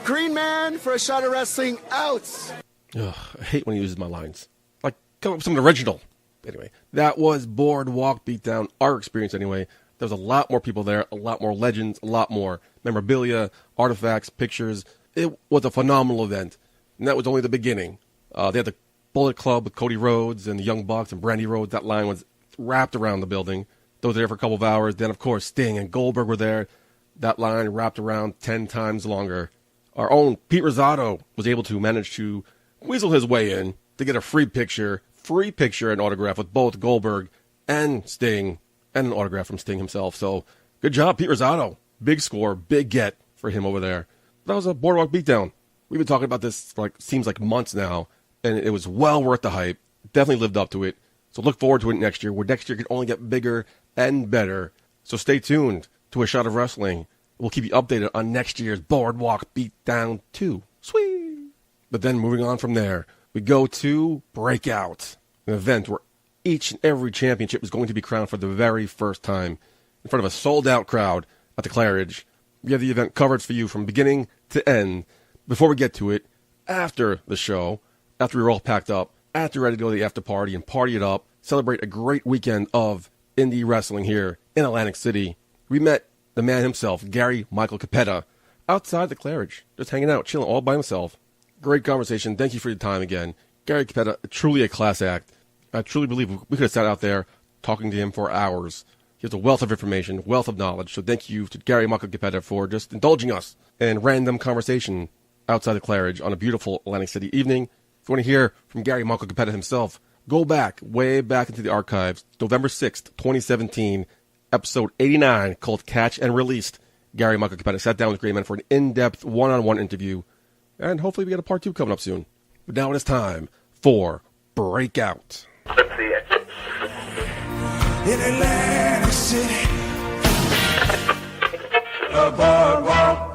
Green Man for a Shot of Wrestling out. Ugh, I hate when he uses my lines. Like, come up with something original. Anyway, that was Boardwalk Beatdown, our experience anyway. There was a lot more people there, a lot more legends, a lot more memorabilia, artifacts, pictures. It was a phenomenal event, and that was only the beginning. They had the Bullet Club with Cody Rhodes and the Young Bucks and Brandy Rhodes. That line was wrapped around the building. They were there for a couple of hours. Then, of course, Sting and Goldberg were there. That line wrapped around 10 times longer. Our own Pete Rosado was able to manage to weasel his way in to get a free picture and autograph with both Goldberg and Sting, and an autograph from Sting himself. So, good job, Pete Rosado. Big score, big get for him over there. That was a Boardwalk Beatdown. We've been talking about this, seems like months now, and it was well worth the hype. Definitely lived up to it. So look forward to it next year, where next year can only get bigger and better. So stay tuned to A Shot of Wrestling. We'll keep you updated on next year's Boardwalk Beatdown 2. Sweet! But then moving on from there, we go to Breakout, an event where each and every championship is going to be crowned for the very first time in front of a sold-out crowd at the Claridge. We have the event covered for you from beginning to end. Before we get to it, after the show, after we were all packed up, after we're ready to go to the after party and party it up, celebrate a great weekend of indie wrestling here in Atlantic City, we met the man himself, Gary Michael Capetta, outside the Claridge, just hanging out, chilling all by himself. Great conversation. Thank you for your time again. Gary Capetta, truly a class act. I truly believe we could have sat out there talking to him for hours. He has a wealth of information, wealth of knowledge. So thank you to Gary Michael Capetta for just indulging us in random conversation outside the Claridge on a beautiful Atlantic City evening. If you want to hear from Gary Michael Capetta himself, go back, way back into the archives, November 6th, 2017, episode 89, called Catch and Released. Gary Michael Capetta sat down with Great Man for an in-depth one-on-one interview, and hopefully we get a part 2 coming up soon. But now it is time for Breakout. Let's see it. In Atlantic City, the boardwalk.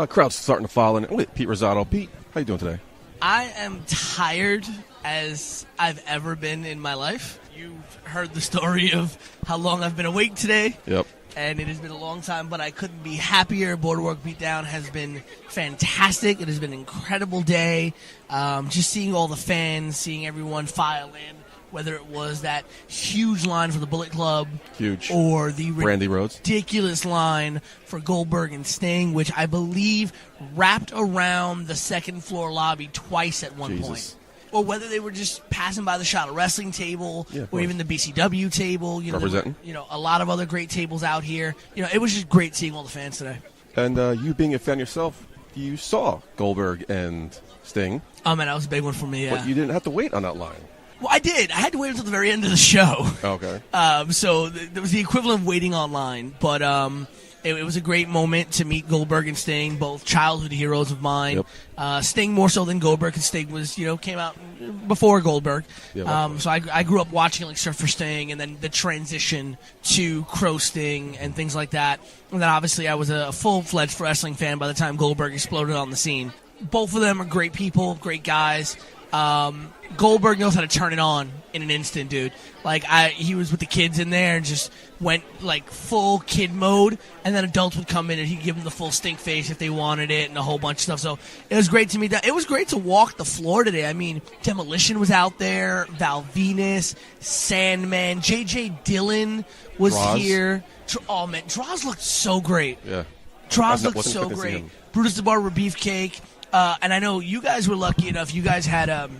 Crowd's starting to file in. Wait, Pete Rosado. Pete, how you doing today? I am tired as I've ever been in my life. You've heard the story of how long I've been awake today. Yep. and it has been a long time, but I couldn't be happier. Boardwalk Beatdown has been fantastic. It has been an incredible day. Just seeing all the fans, seeing everyone file in, whether it was that huge line for the Bullet Club, huge, or the Brandy Rhodes, ridiculous line for Goldberg and Sting, which I believe wrapped around the second floor lobby twice at one point. Or whether they were just passing by the Shot of Wrestling table, or even the BCW table. Representing. A lot of other great tables out here. It was just great seeing all the fans today. And you being a fan yourself, you saw Goldberg and Sting. Oh, man, that was a big one for me, yeah. But you didn't have to wait on that line. Well, I did. I had to wait until the very end of the show. Okay. So there was the equivalent of waiting online, but it was a great moment to meet Goldberg and Sting, both childhood heroes of mine. Yep. Sting more so than Goldberg, because Sting was, came out before Goldberg. So I grew up watching like Surfer Sting, and then the transition to Crow Sting and things like that. And then obviously I was a full-fledged wrestling fan by the time Goldberg exploded on the scene. Both of them are great people, great guys. Goldberg knows how to turn it on in an instant, dude. Like, he was with the kids in there and just went, like, full kid mode, and then adults would come in and he'd give them the full stink face if they wanted it and a whole bunch of stuff. So it was great to meet that. It was great to walk the floor today. I mean, Demolition was out there, Val Venus, Sandman, J.J. Dillon was here. Oh, man, Droz looked so great. Yeah. Droz looked so great. Brutus the Barber Beefcake. And I know you guys were lucky enough. You guys had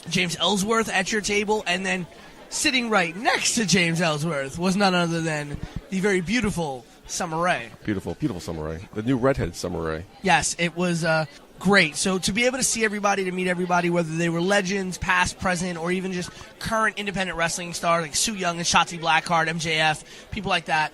James Ellsworth at your table, and then sitting right next to James Ellsworth was none other than the very beautiful Summer Rae. Beautiful, beautiful Summer Rae. The new redhead Summer Rae. Yes, it was great. So to be able to see everybody, to meet everybody, whether they were legends, past, present, or even just current independent wrestling stars like Sue Young and Shotzi Blackheart, MJF, people like that.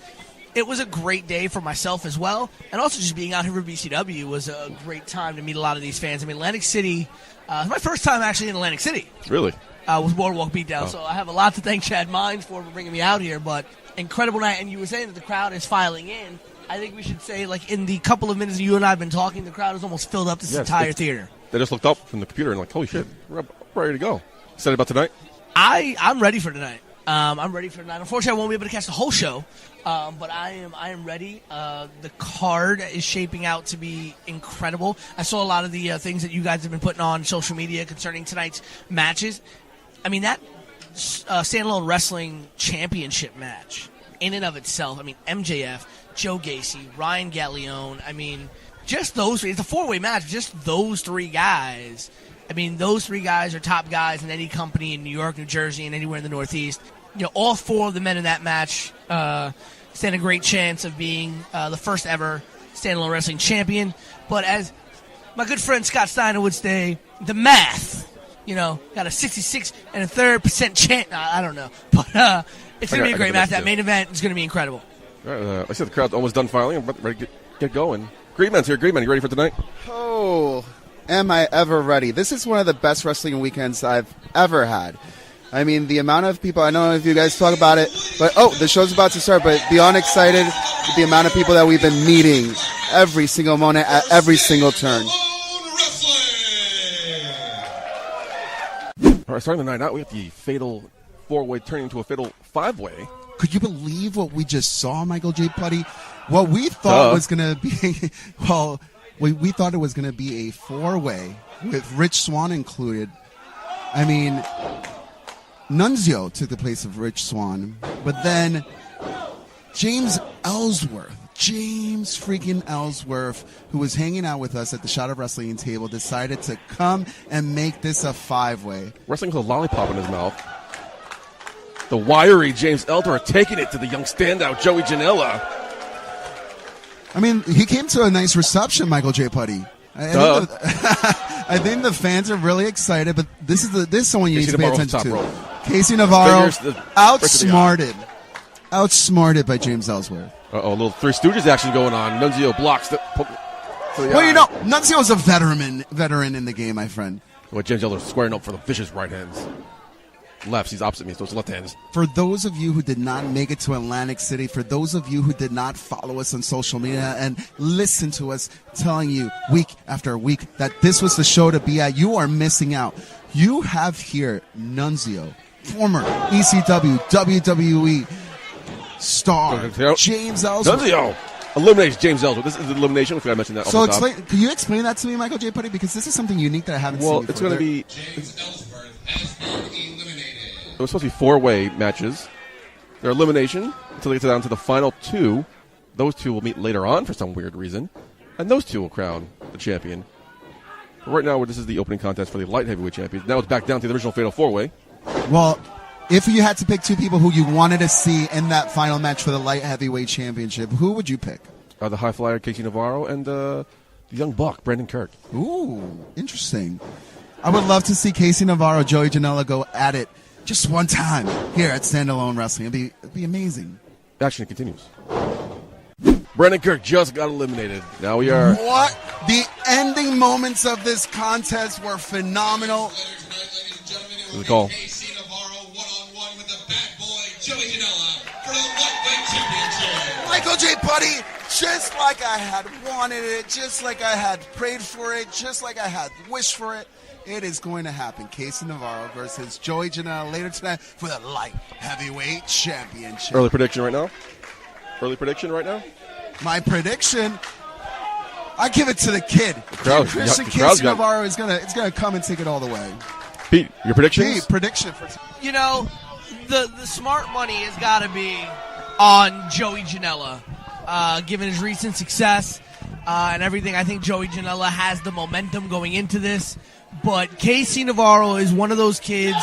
It was a great day for myself as well, and also just being out here for BCW was a great time to meet a lot of these fans. I mean, Atlantic City, my first time actually in Atlantic City. Really? Was Boardwalk Beatdown, so I have a lot to thank Chad Mines for bringing me out here, but incredible night, and you were saying that the crowd is filing in. I think we should say, like, in the couple of minutes you and I have been talking, the crowd has almost filled up this entire theater. They just looked up from the computer and like, holy shit, we're ready to go. Excited about tonight? I'm ready for tonight. I'm ready for tonight. Unfortunately, I won't be able to catch the whole show, but I am ready. The card is shaping out to be incredible. I saw a lot of the things that you guys have been putting on social media concerning tonight's matches. I mean, that standalone wrestling championship match in and of itself, I mean, MJF, Joe Gacy, Ryan Gallione, I mean, just those three. It's a four-way match, just those three guys. I mean, those three guys are top guys in any company in New York, New Jersey, and anywhere in the Northeast. All four of the men in that match stand a great chance of being the first ever standalone wrestling champion. But as my good friend Scott Steiner would say, the math, got a 66.3% chance. I don't know. But it's going to be a great match. That main event is going to be incredible. I said the crowd's almost done filing. I'm ready to get going. Great Man's here. Great Man, you ready for tonight? Oh, am I ever ready? This is one of the best wrestling weekends I've ever had. I mean, the amount of people, I don't know if you guys talk about it, but, the show's about to start, but beyond excited, the amount of people that we've been meeting every single moment at every single turn. All right, starting the night out, we have the fatal four-way turning into a fatal five-way. Could you believe what we just saw, Michael J. Putty? What we thought was going to be, we thought it was going to be a four-way with Rich Swann included. I mean, Nunzio took the place of Rich Swann, but then James freaking Ellsworth, who was hanging out with us at the Shot of Wrestling table, decided to come and make this a five-way. Wrestling with a lollipop in his mouth. The wiry James Ellsworth taking it to the young standout Joey Janela. I mean, he came to a nice reception, Michael J. Putty. I think the fans are really excited, but this is someone you need to pay attention to. Casey Navarro outsmarted by James Ellsworth. A little Three Stooges action going on. Nunzio blocks the. Well, Nunzio is a veteran in the game, my friend. Well, James Ellsworth squaring up for the vicious right hands. Lefts, he's opposite me, so it's left hands. For those of you who did not make it to Atlantic City, for those of you who did not follow us on social media and listen to us telling you week after week that this was the show to be at, you are missing out. You have here Nunzio, former ECW, WWE, star James Ellsworth. Dunzio eliminates James Ellsworth. This is the elimination. We forgot to mention that. So can you explain that to me, Michael J. Putty? Because this is something unique that I haven't seen before. Well, it's going to be. It was supposed to be 4-way matches. Their elimination until they get down to the final 2. Those 2 will meet later on for some weird reason, and those 2 will crown the champion. But right now, this is the opening contest for the light heavyweight champions. Now it's back down to the original fatal 4-way. Well, if you had to pick 2 people who you wanted to see in that final match for the light heavyweight championship, who would you pick? The high flyer Casey Navarro and the young buck Brandon Kirk. Ooh, interesting. I would love to see Casey Navarro, Joey Janela go at it just one time here at Standalone Wrestling. It'd be amazing. Action continues. Brandon Kirk just got eliminated. Now we are. What? The ending moments of this contest were phenomenal. The call. Michael J. Putty, just like I had wanted it, just like I had prayed for it, just like I had wished for it, it is going to happen. Casey Navarro versus Joey Janela later tonight for the light heavyweight championship. Early prediction right now? My prediction, I give it to the kid. Christian Casey Navarro is gonna come and take it all the way. Pete, your predictions? Pete, prediction for the smart money has got to be on Joey Janela, given his recent success and everything. I think Joey Janela has the momentum going into this, but Casey Navarro is one of those kids,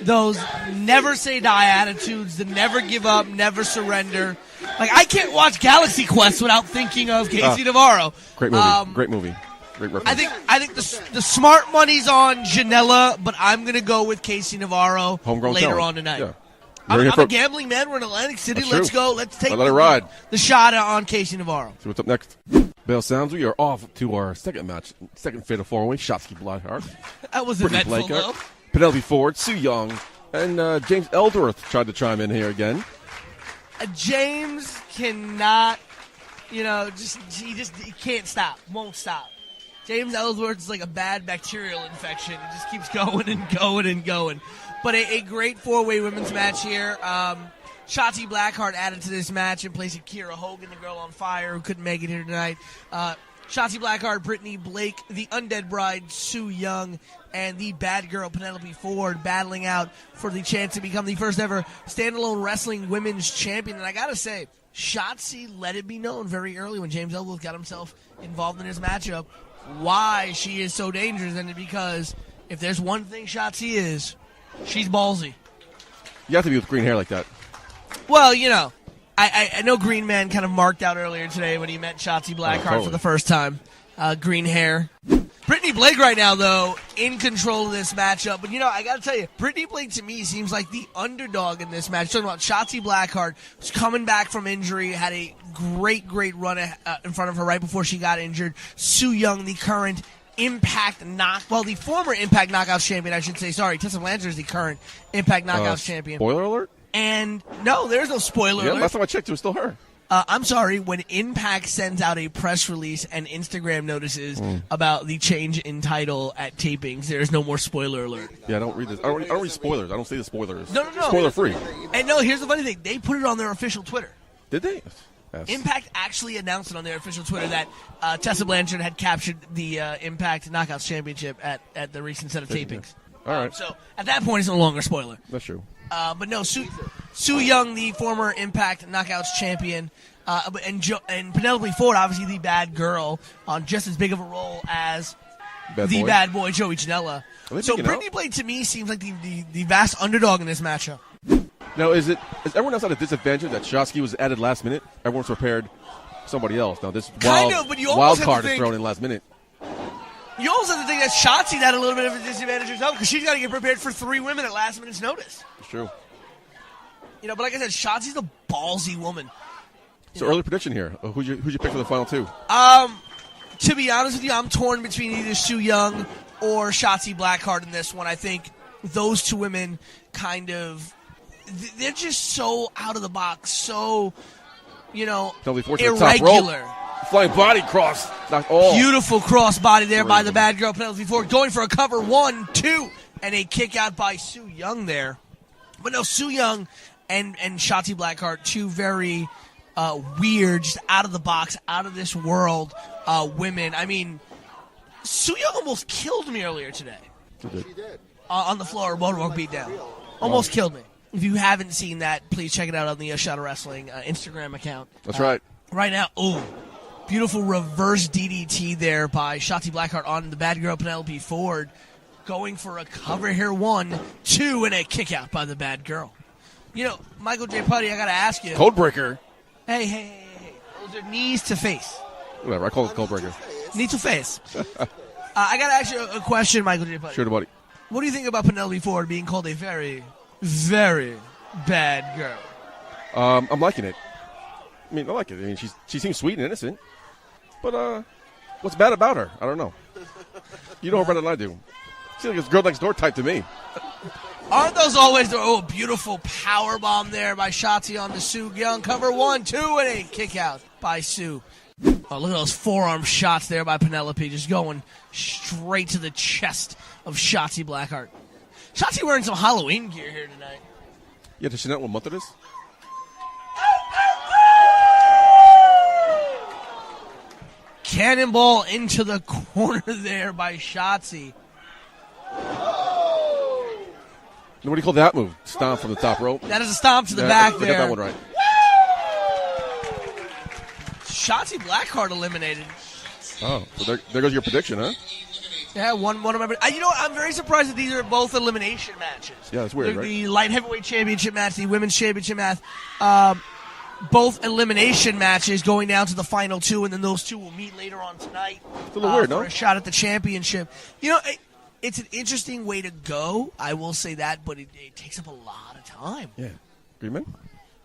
those never say die attitudes, the never give up, never surrender. Like, I can't watch Galaxy Quest without thinking of Casey Navarro. Great movie. Great movie. Great reference. I think the smart money's on Janela, but I'm going to go with Casey Navarro Homegrown later talent. on tonight. Yeah. I'm a gambling man. We're in Atlantic City. That's Let's true. go. Let's take Let it ride. the shot on Casey Navarro. See what's up next. Bell Sounds, we are off to our second match, second fatal 4-way. Shotsky Blackheart. That was Brittany eventful, Blaker, though. Penelope Ford, Sue Young, and James Ellsworth tried to chime in here again. James cannot, he can't stop, won't stop. James Ellsworth is like a bad bacterial infection. It just keeps going and going and going. But a great 4-way women's match here. Shotzi Blackheart added to this match in place of Kiera Hogan, the girl on fire who couldn't make it here tonight. Shotzi Blackheart, Brittany Blake, the Undead Bride, Sue Young, and the bad girl Penelope Ford battling out for the chance to become the first ever standalone wrestling women's champion. And I gotta say, Shotzi let it be known very early when James Ellsworth got himself involved in his matchup why she is so dangerous, and because if there's one thing Shotzi is, she's ballsy. You have to be with green hair like that. Well, I know Green Man kind of marked out earlier today when he met Shotzi Blackheart for the first time. Green hair. Brittany Blake right now, though, in control of this matchup. But, I got to tell you, Brittany Blake to me seems like the underdog in this match. Talking about Shotzi Blackheart, who's coming back from injury, had a great run in front of her right before she got injured. Sue Young, the current the former Impact Knockouts champion, I should say. Sorry, Tessa Blanchard is the current Impact Knockouts champion. Spoiler alert? And no, there's no spoiler alert. Last time I checked, it was still her. I'm sorry, when Impact sends out a press release and Instagram notices about the change in title at tapings, there's no more spoiler alert. Yeah, I don't read this. I don't read spoilers. I don't see the spoilers. No. Spoiler free. And no, here's the funny thing. They put it on their official Twitter. Did they? Yes. Impact actually announced it on their official Twitter that Tessa Blanchard had captured the Impact Knockouts Championship at the recent set of tapings. All right. So at that point, it's no longer a spoiler. That's true. But no, Sue Young, the former Impact Knockouts champion, and Penelope Ford, obviously the bad girl, on just as big of a role as bad boy Joey Janela. So Brittany Blake to me seems like the vast underdog in this matchup. Now, is everyone else at a disadvantage that Shotzi was added last minute? Everyone's prepared somebody else. Now this wild card is thrown in last minute. You also have to think that Shotzi had a little bit of a disadvantage herself because she's got to get prepared for 3 women at last minute's notice. It's true. But like I said, Shotzi's a ballsy woman. So early prediction here. Who'd you pick for the final 2? To be honest with you, I'm torn between either Sue Young or Shotzi Blackheart in this one. I think those 2 women they're just so out of the box, so, irregular. Flying body cross. Beautiful cross body there by the bad girl Penelope Ford. Going for a cover, 1, 2, and a kick out by Sue Young there. But no, Sue Young and Shotzi Blackheart, two very weird, just out of the box, out of this world women. I mean, Su Yung almost killed me earlier today. She did. On the floor, Boardwalk Beatdown. Almost killed me. If you haven't seen that, please check it out on the Shot of Wrestling Instagram account. That's right. Right now, beautiful reverse DDT there by Shotzi Blackheart on the bad girl Penelope Ford. Going for a cover here, 1, 2, and a kick out by the bad girl. You know, Michael J. Putty, I got to ask you. Codebreaker. Hey. Those are knees to face. Whatever, I call it Codebreaker. Knee to face. I got to ask you a question, Michael J. Putty. Sure, buddy. What do you think about Penelope Ford being called a very, very bad girl? I'm liking it. I mean, I like it. I mean, she seems sweet and innocent. But what's bad about her? I don't know. You know her better than I do. She's like a girl next door type to me. Aren't those always the beautiful power bomb there by Shotzi on the Su Yung cover, 1, 2, and a kick out by Su. Oh, look at those forearm shots there by Penelope, just going straight to the chest of Shotzi Blackheart. Shotzi wearing some Halloween gear here tonight. Yeah, does she know what month it is? Cannonball into the corner there by Shotzi. Nobody called that move. Stomp from the top rope. That is a stomp to the back there. I got that one right. Shotzi Blackheart eliminated. Oh, so there goes your prediction, huh? Yeah, one of my. You know what? I'm very surprised that these are both elimination matches. Yeah, that's weird, right? The light heavyweight championship match, the women's championship match, both elimination matches going down to the final 2, and then those 2 will meet later on tonight. It's a little weird, for no? a shot at the championship. You know, it's an interesting way to go. I will say that, but it takes up a lot of time. Yeah, agreement.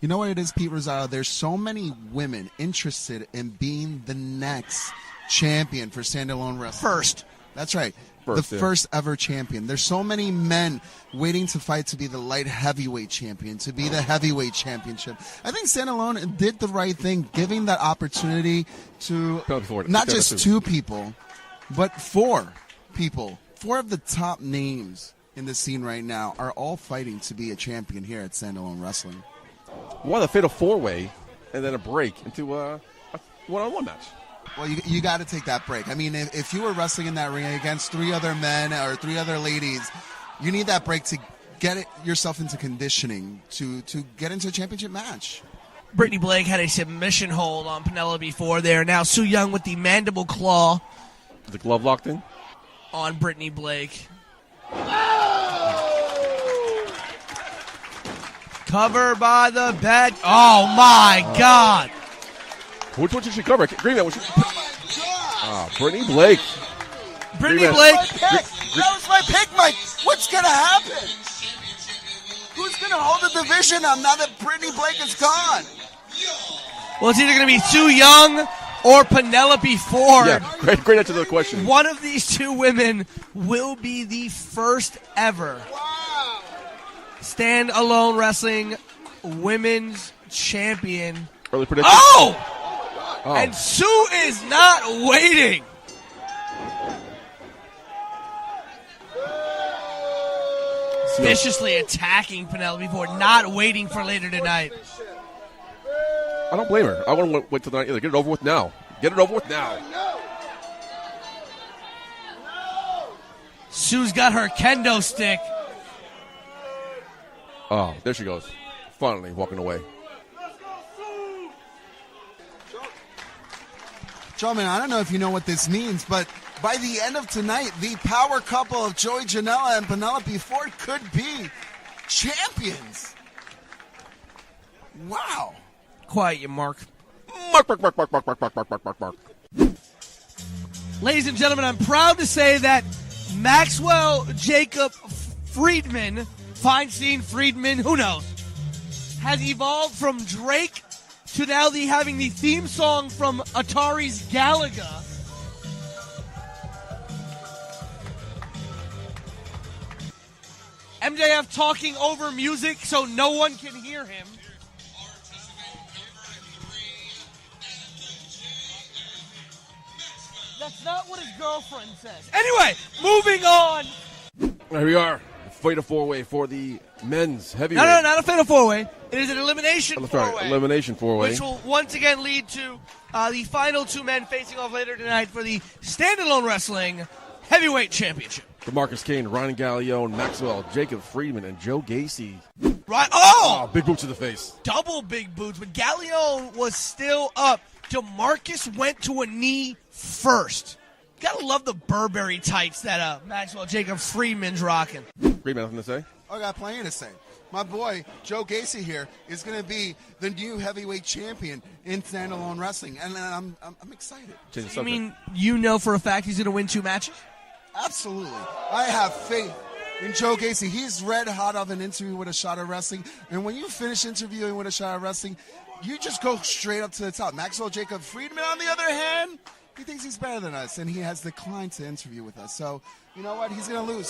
You know what it is, Pete Rosado? There's so many women interested in being the next champion for standalone wrestling. First. That's right. First, the first ever champion. There's so many men waiting to fight to be the light heavyweight champion, to be the heavyweight championship. I think standalone did the right thing, giving that opportunity to not just 2 people, but 4 people. 4 of the top names in the scene right now are all fighting to be a champion here at Standalone Wrestling. Why the fatal 4-way and then a break into a one-on-one match? Well, you got to take that break. I mean, if you were wrestling in that ring against 3 other men or 3 other ladies, you need that break to get yourself into conditioning to get into a championship match. Brittany Blake had a submission hold on Penelope Ford there. Now Su Yung with the mandible claw. The glove locked in? On Brittany Blake. Cover by the bed. Oh, my God. Which one did she cover? Green Man. Brittany Blake. Brittany Blake. That was my pick, Mike. What's going to happen? Who's going to hold the division now that Brittany Blake is gone? Well, it's either going to be Su Yung or Penelope Ford. Yeah, great answer to the question. One of these 2 women will be the first ever standalone wrestling women's champion. Early prediction. Oh! And Su is not waiting. Viciously attacking Penelope Ford, not waiting for later tonight. I don't blame her. I want to wait till tonight either. Get it over with now. Get it over with now. Sue's got her kendo stick. Oh, there she goes. Finally walking away. Gentlemen, I don't know if you know what this means, but by the end of tonight, the power couple of Joey Janela and Penelope Ford could be champions. Wow. Quiet you, Mark. Mark. Ladies and gentlemen, I'm proud to say that Maxwell Jacob Friedman, Feinstein, Friedman, who knows, has evolved from Drake to now having the theme song from Atari's Galaga. MJF talking over music so no one can hear him. That's not what his girlfriend says. Anyway, moving on. Here we are. fatal four-way for the men's heavyweight. No, not a fatal four-way. It is an elimination four-way. Elimination four-way. Which will once again lead to the final two men facing off later tonight for the standalone wrestling heavyweight championship. DeMarcus Kane, Ryan Gallione, Maxwell, Jacob Friedman, and Joe Gacy. Right. Oh! Big boots to the face. Double big boots, but Gallione was still up. DeMarcus went to a knee first. Gotta love the Burberry tights that Maxwell Jacob Friedman's rocking. Friedman, nothing to say? I got plenty to say. My boy, Joe Gacy here, is going to be the new heavyweight champion in standalone wrestling, and I'm excited. You mean you know for a fact he's going to win 2 matches? Absolutely. I have faith in Joe Gacy. He's red hot of an interview with A Shot of Wrestling, and when you finish interviewing with A Shot of Wrestling, you just go straight up to the top. Maxwell Jacob Friedman, on the other hand, he thinks he's better than us, and he has declined to interview with us. So, you know what? He's going to lose.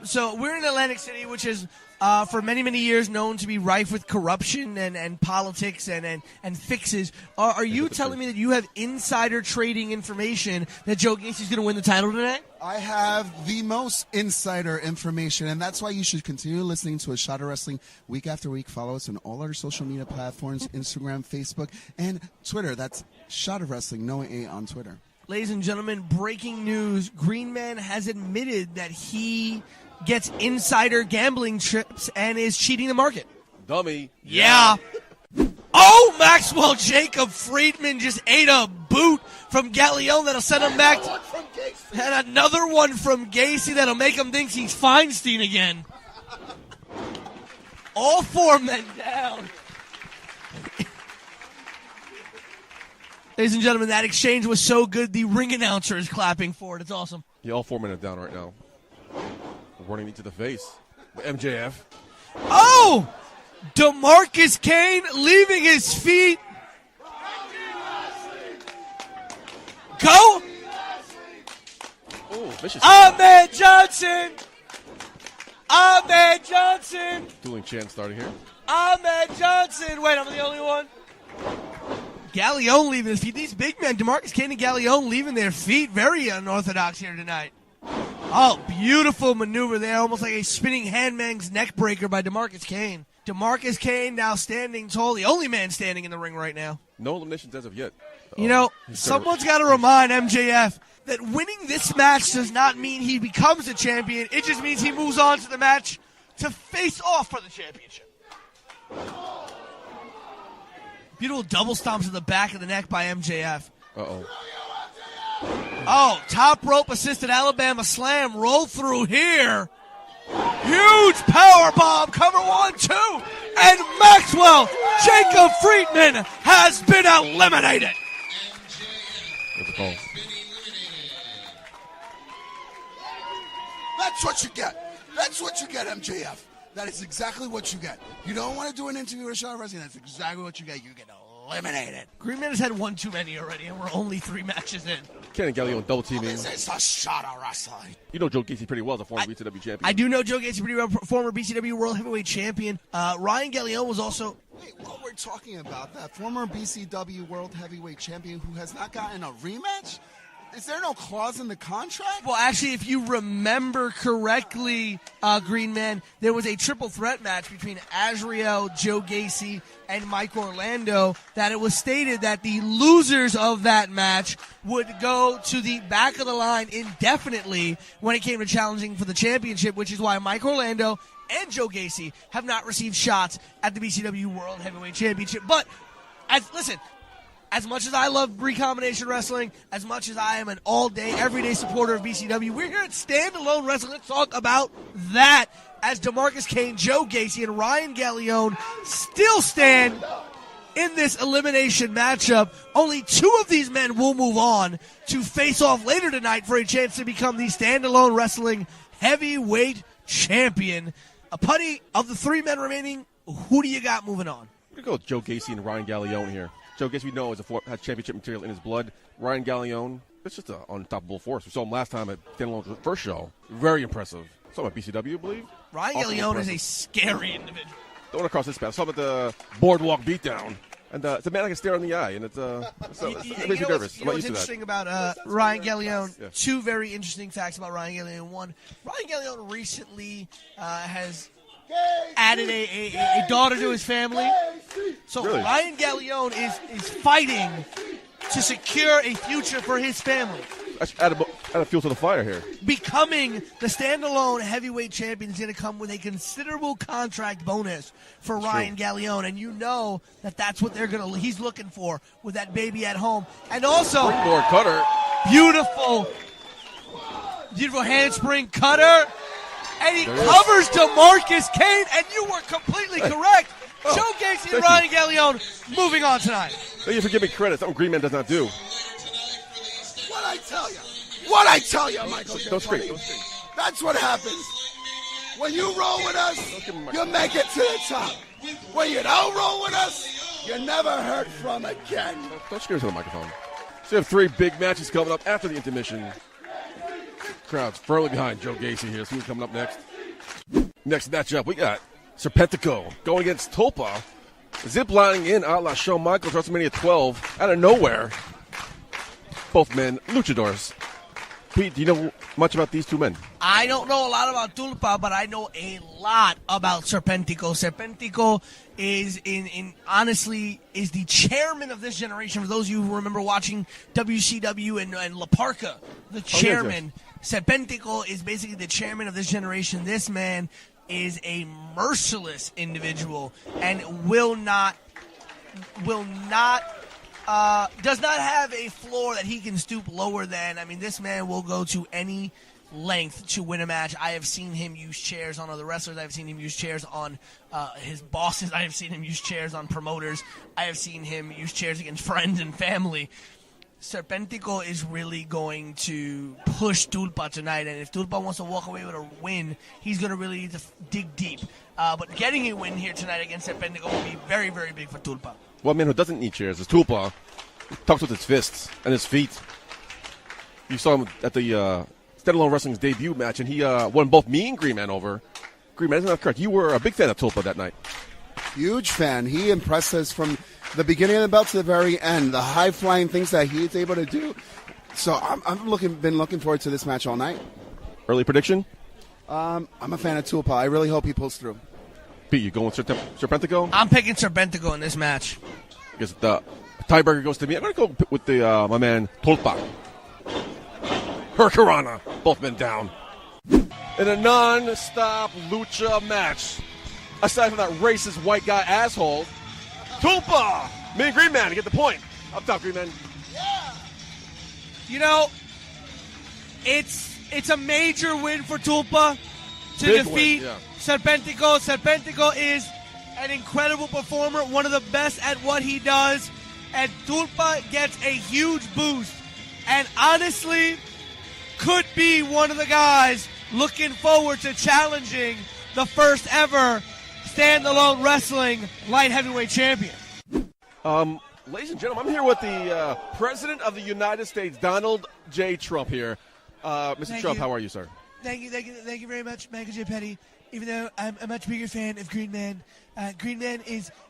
So we're in Atlantic City, which is for many, many years known to be rife with corruption and politics and fixes. Are you telling me that you have insider trading information that Joe Gacy's going to win the title tonight? I have the most insider information, and that's why you should continue listening to A Shot of Wrestling week after week. Follow us on all our social media platforms, Instagram, Facebook, and Twitter. That's Shot of Wrestling, no A on Twitter. Ladies and gentlemen, breaking news. Green Man has admitted that he gets insider gambling trips and is cheating the market. Dummy. Yeah. Oh, Maxwell Jacob Friedman just ate a boot from Gallione that'll send him back. And another one from Gacy that'll make him think he's Feinstein again. All 4 men down. Ladies and gentlemen, that exchange was so good, the ring announcer is clapping for it. It's awesome. Yeah, all 4 men are down right now. Running into the face. MJF. Oh! DeMarcus Kane leaving his feet. Go! Oh, vicious. Ahmed Johnson! Ahmed Johnson! Dueling chant starting here. Ahmed Johnson! Wait, I'm the only one. Gallione leaving his feet. These big men, DeMarcus Kane and Gallione, leaving their feet. Very unorthodox here tonight. Oh, beautiful maneuver there. Almost like a spinning handman's neck breaker by DeMarcus Kane. DeMarcus Kane now standing tall. The only man standing in the ring right now. No eliminations as of yet. You know, someone's got to remind MJF that winning this match does not mean he becomes a champion. It just means he moves on to the match to face off for the championship. Beautiful double stomps to the back of the neck by MJF. Uh-oh. Oh, top rope assisted Alabama slam. Roll through here. Huge power bomb. Cover 1, 2. And Maxwell Jacob Friedman has been eliminated. What's the call? That's what you get. That's what you get, MJF. That is exactly what you get. You don't want to do an interview with A Shot of Wrestling. That's exactly what you get. You get eliminated. Green Man has had 1 too many already, and we're only 3 matches in. Ken and Gallione double teaming. This is A Shot of Wrestling. You know Joe Gacy pretty well as a former BCW champion. I do know Joe Gacy pretty well, former BCW World Heavyweight Champion. Ryan Gallione was also... Wait, what we're talking about, that former BCW World Heavyweight Champion who has not gotten a rematch? Is there no clause in the contract? Well, actually, if you remember correctly, Green Man, there was a triple threat match between Azrael, Joe Gacy, and Mike Orlando that it was stated that the losers of that match would go to the back of the line indefinitely when it came to challenging for the championship, which is why Mike Orlando and Joe Gacy have not received shots at the BCW World Heavyweight Championship. But, as much as I love recombination wrestling, as much as I am an all-day, everyday supporter of BCW, we're here at Standalone Wrestling. Let's talk about that as DeMarcus Kane, Joe Gacy, and Ryan Gallione still stand in this elimination matchup. Only 2 of these men will move on to face off later tonight for a chance to become the Standalone Wrestling Heavyweight Champion. A putty of the 3 men remaining, who do you got moving on? We're going to go with Joe Gacy and Ryan Gallione here. Joe Gacy, we know, has championship material in his blood. Ryan Gallione, it's just an unstoppable force. We saw him last time at Standalone's first show. Very impressive. Saw him at BCW, I believe. Ryan Gallione is a scary individual. Don't want to cross this path. Saw him at the Boardwalk Beatdown. And it's a man I can stare in the eye, and it makes me nervous. I'm not What's used to that. interesting about Ryan Gallione, Yeah. two very interesting facts about Ryan Gallione. One, Ryan Gallione recently has added a daughter to his family. So Really? Ryan Gallione is fighting to secure a future for his family. Add a fuel to the fire here. Becoming the standalone heavyweight champion is going to come with a considerable contract bonus for Ryan Gallione, and you know that's what he's looking for with that baby at home. And also, Springboard cutter. beautiful handspring cutter, and he covers DeMarcus Kane, and you were completely correct. Joe Gacy and Ryan Gallione moving on tonight. Thank you for giving me credit. Something Green Man does not do. What I tell you, Michael J. Don't scream. Putty. Don't scream. That's what happens. When you roll with us, you make it to the top. When you don't roll with us, you're never heard from again. Don't scream to the microphone. So we have 3 big matches coming up after the intermission. Crowd's firmly behind Joe Gacy here. See who's coming up next. Next matchup, we got Serpentico going against Tulpa. Ziplining in a la Shawn Michaels WrestleMania 12 out of nowhere. Both men, luchadors. Pete, do you know much about these two men? I don't know a lot about Tulpa, but I know a lot about Serpentico. Serpentico is honestly is the chairman of this generation. For those of you who remember watching WCW and La Parka, the chairman. Serpentico is basically the chairman of this generation. This man is a merciless individual and does not have a floor that he can stoop lower than. I mean, this man will go to any length to win a match. I have seen him use chairs on other wrestlers. I have seen him use chairs on his bosses. I have seen him use chairs on promoters. I have seen him use chairs against friends and family. Serpentico is really going to push Tulpa tonight, and if Tulpa wants to walk away with a win, he's going to really need to dig deep. But getting a win here tonight against Serpentico will be very, very big for Tulpa. One man who doesn't need chairs is Tulpa. He talks with his fists and his feet. You saw him at the Standalone Wrestling's debut match, and he won both me and Green Man over. Green Man, isn't that correct? You were a big fan of Tulpa that night. Huge fan. He impressed us from the beginning of the belt to the very end. The high-flying things that he's able to do. So I've been looking forward to this match all night. Early prediction? I'm a fan of Tulpa. I really hope he pulls through. Pete, you going with Serpentico? I'm picking Serpentico in this match. I guess the tiebreaker goes to me. I'm going to go with the my man Tulpa. Hurricanrana. Both men down. In a non-stop lucha match. Aside from that racist white guy asshole, Tulpa! Me and Green Man to get the point. Up top, Green Man. You know, it's a major win for Tulpa to Big defeat win, yeah. Serpentico. Serpentico is an incredible performer, one of the best at what he does, and Tulpa gets a huge boost. And honestly, could be one of the guys looking forward to challenging the first ever standalone wrestling light heavyweight champion. Ladies and gentlemen, I'm here with the President of the United States, Donald J. Trump here. Mr. Thank Trump, you. how are you, sir? Thank you very much, Michael J. Petty. Even though I'm a much bigger fan of Green Man, Green Man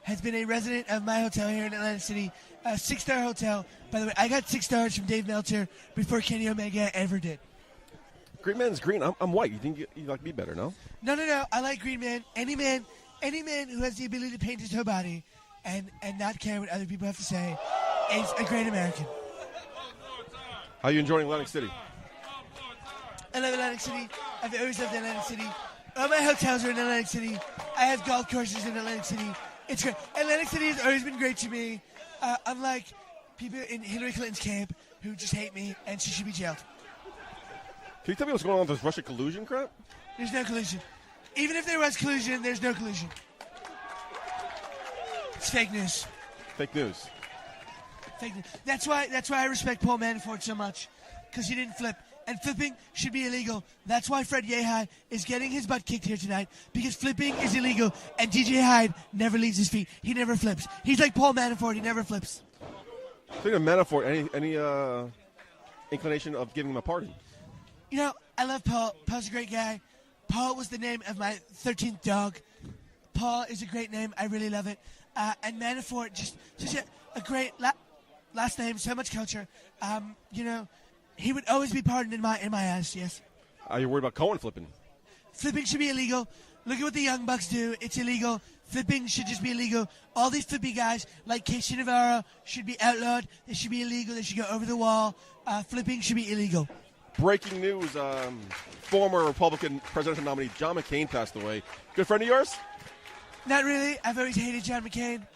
has been a resident of my hotel here in Atlantic City, a 6-star hotel. By the way, I got 6 stars from Dave Meltzer before Kenny Omega ever did. Green Man's green. I'm white. You think you like me better, no? No. I like Green Man. Any man who has the ability to paint his whole body and not care what other people have to say is a great American. How are you enjoying Atlantic City? I love Atlantic City. I've always loved Atlantic City. All my hotels are in Atlantic City. I have golf courses in Atlantic City. It's great. Atlantic City has always been great to me. Unlike people in Hillary Clinton's camp who just hate me and she should be jailed. Can you tell me what's going on with this Russia collusion crap? There's no collusion. Even if there was collusion, there's no collusion. It's fake news. Fake news. Fake news. That's why I respect Paul Manafort so much, because he didn't flip. And flipping should be illegal. That's why Fred Yehi is getting his butt kicked here tonight, because flipping is illegal, and DJ Hyde never leaves his feet. He never flips. He's like Paul Manafort. He never flips. Speaking of Manafort, any inclination of giving him a pardon? You know, I love Paul. Paul's a great guy. Paul was the name of my 13th dog. Paul is a great name. I really love it. and Manafort, just a great last name, so much culture. He would always be pardoned in my ass. Yes. Are you worried about Cohen flipping? Flipping should be illegal. Look at what the Young Bucks do. It's illegal. Flipping should just be illegal. All these flippy guys, like Casey Navarro, should be outlawed. They should be illegal. They should go over the wall. Flipping should be illegal. Breaking news, former Republican presidential nominee John McCain passed away. Good friend of yours? Not really. I've always hated John McCain.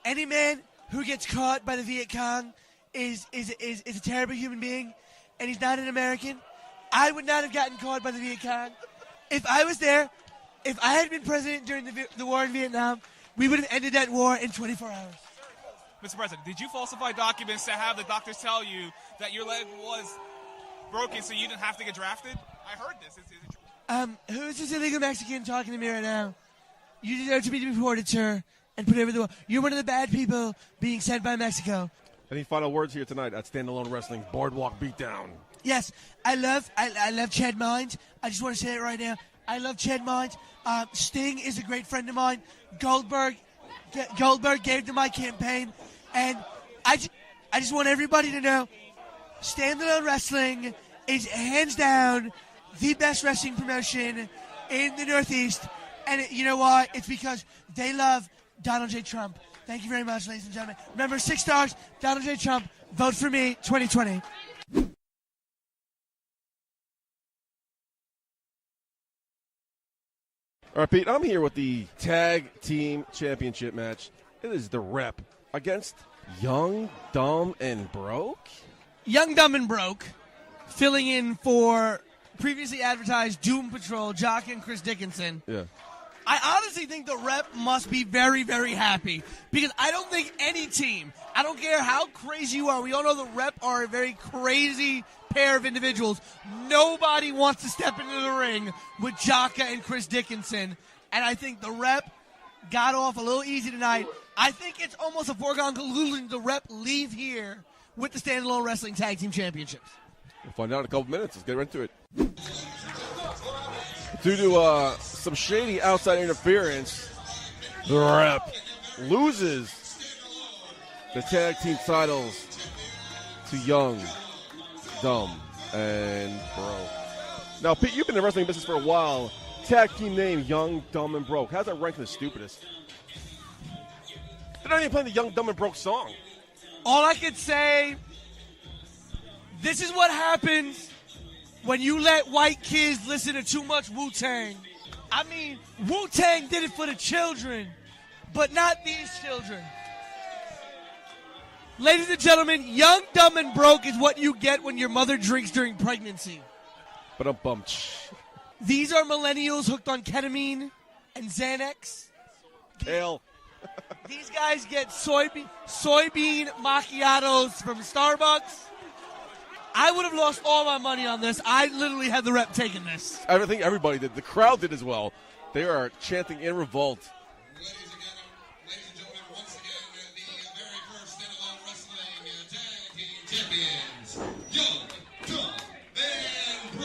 Any man who gets caught by the Viet Cong is a terrible human being, and he's not an American. I would not have gotten caught by the Viet Cong. If I was there, if I had been president during the war in Vietnam, we would have ended that war in 24 hours. Mr. President, did you falsify documents to have the doctors tell you that your leg was broken so you didn't have to get drafted? I heard this. Is it true? Who is this illegal Mexican talking to me right now? You deserve to be deported, sir, and put over the wall. You're one of the bad people being sent by Mexico. Any final words here tonight at Standalone Wrestling Boardwalk Beatdown? Yes, I love Chad Mines. I just want to say it right now. I love Chad Mines. Sting is a great friend of mine. Goldberg gave to my campaign, and I just want everybody to know, Standalone Wrestling is hands down the best wrestling promotion in the Northeast, and you know why? It's because they love Donald J. Trump. Thank you very much, ladies and gentlemen. Remember, 6 stars, Donald J. Trump. Vote for me, 2020. All right, Pete, I'm here with the Tag Team Championship match. It is the Rep against Young, Dumb, and Broke. Young, Dumb, and Broke, filling in for previously advertised Doom Patrol, Jock and Chris Dickinson. Yeah. I honestly think the Rep must be very, very happy because I don't think any team, I don't care how crazy you are, we all know the Rep are a very crazy pair of individuals. Nobody wants to step into the ring with Jocka and Chris Dickinson, and I think the Rep got off a little easy tonight. I think it's almost a foregone conclusion the Rep leave here with the Standalone Wrestling Tag Team Championships. We'll find out in a couple minutes. Let's get right into it. Due to some shady outside interference, the Rep loses the tag team titles to Young, Dumb, and Broke. Now, Pete, you've been in the wrestling business for a while. Tag team name Young, Dumb, and Broke. How's that rank the stupidest? They're not even playing the Young, Dumb, and Broke song. All I could say, this is what happens when you let white kids listen to too much Wu-Tang. I mean, Wu-Tang did it for the children, but not these children. Ladies and gentlemen, Young, Dumb, and Broke is what you get when your mother drinks during pregnancy. But I'm bummed. These are millennials hooked on ketamine and Xanax. Kale. These guys get soybean macchiatos from Starbucks. I would have lost all my money on this. I literally had the Rep taking this. I think everybody did. The crowd did as well. They are chanting in revolt. Ladies and gentlemen, once again, the very first Standalone Wrestling Tag Team Champions, Young, Dumb, and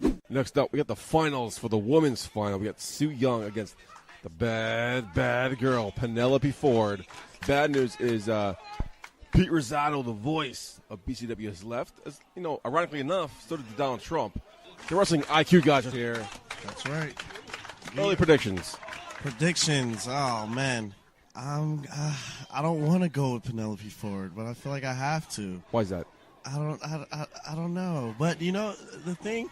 Broke. Next up, we got the finals for the women's final. We got Sue Young against the bad girl, Penelope Ford. Bad news is Pete Rosado, the voice of BCW, has left. As you know, ironically enough, so did Donald Trump. The wrestling IQ guys are here. That's right. Early predictions. Predictions. Oh man, I don't want to go with Penelope Ford, but I feel like I have to. Why is that? I don't know. But you know the thing,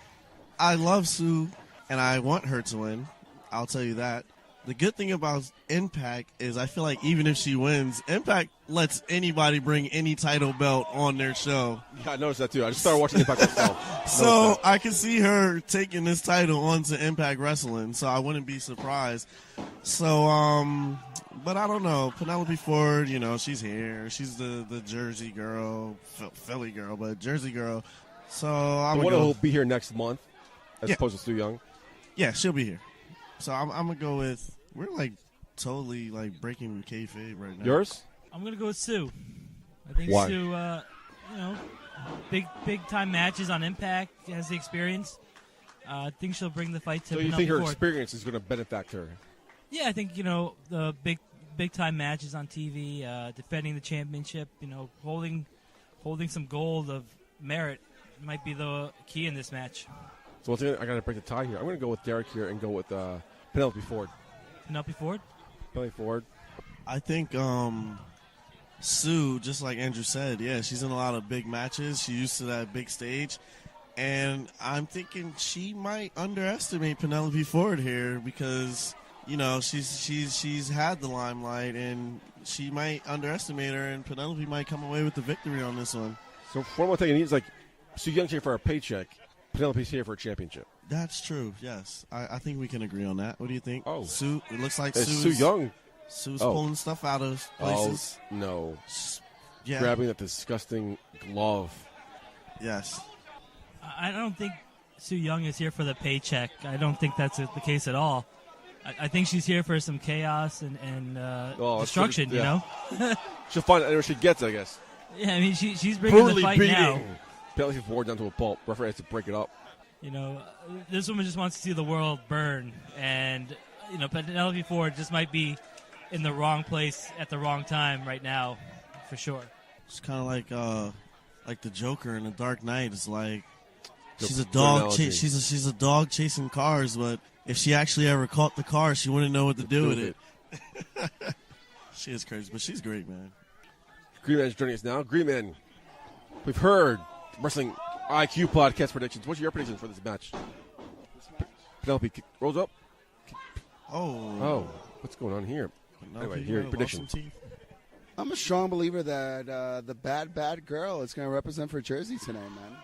I love Sue, and I want her to win. I'll tell you that. The good thing about Impact is I feel like even if she wins, Impact lets anybody bring any title belt on their show. Yeah, I noticed that too. I just started watching Impact myself. So I can see her taking this title onto Impact Wrestling, so I wouldn't be surprised. So, but I don't know. Penelope Ford, you know, she's here. She's the Jersey girl, Philly girl, but Jersey girl. So I'm the one who'll be here next month, as opposed to Sue Young. Yeah, she'll be here. So I'm gonna go with. We're like totally like breaking kayfabe right now. Yours? I'm gonna go with Sue. I think Why? Sue, big time matches on Impact. She has the experience. I think she'll bring the fight to. So you Penelope think her Ford. experience is going to benefit her? Yeah, I think the big time matches on TV, defending the championship, holding some gold of merit might be the key in this match. So once again, I got to break the tie here. I'm going to go with Derek here and go with Penelope Ford. Penelope Ford? Penelope Ford. I think Sue, just like Andrew said, yeah, she's in a lot of big matches. She's used to that big stage. And I'm thinking she might underestimate Penelope Ford here because, she's had the limelight, and she might underestimate her, and Penelope might come away with the victory on this one. So one more thing, it needs like Sue Young's here for a paycheck. Penelope's here for a championship. That's true, yes. I think we can agree on that. What do you think? Oh. Sue, it looks like Sue Young. Sue's pulling stuff out of places. Oh, no. Yeah. Grabbing that disgusting glove. Yes. I don't think Sue Young is here for the paycheck. I don't think that's the case at all. I think she's here for some chaos and destruction, She'll find out where she gets, I guess. Yeah, I mean, she's bringing the fight now. Penelope Ford down to a pulp. Referee has to break it up. This woman just wants to see the world burn. And, Penelope Ford just might be in the wrong place at the wrong time right now, for sure. It's kind of like the Joker in The Dark Knight. It's like she's a dog. She's a dog chasing cars, but if she actually ever caught the car, she wouldn't know what to do with it. She is crazy, but she's great, man. Green Man's joining us now. Green Man, we've heard Wrestling IQ podcast predictions. What's your predictions for this match? Penelope rolls up. Oh, what's going on here? Anyway, here predictions. I'm a strong believer that the bad girl is going to represent for Jersey tonight, man.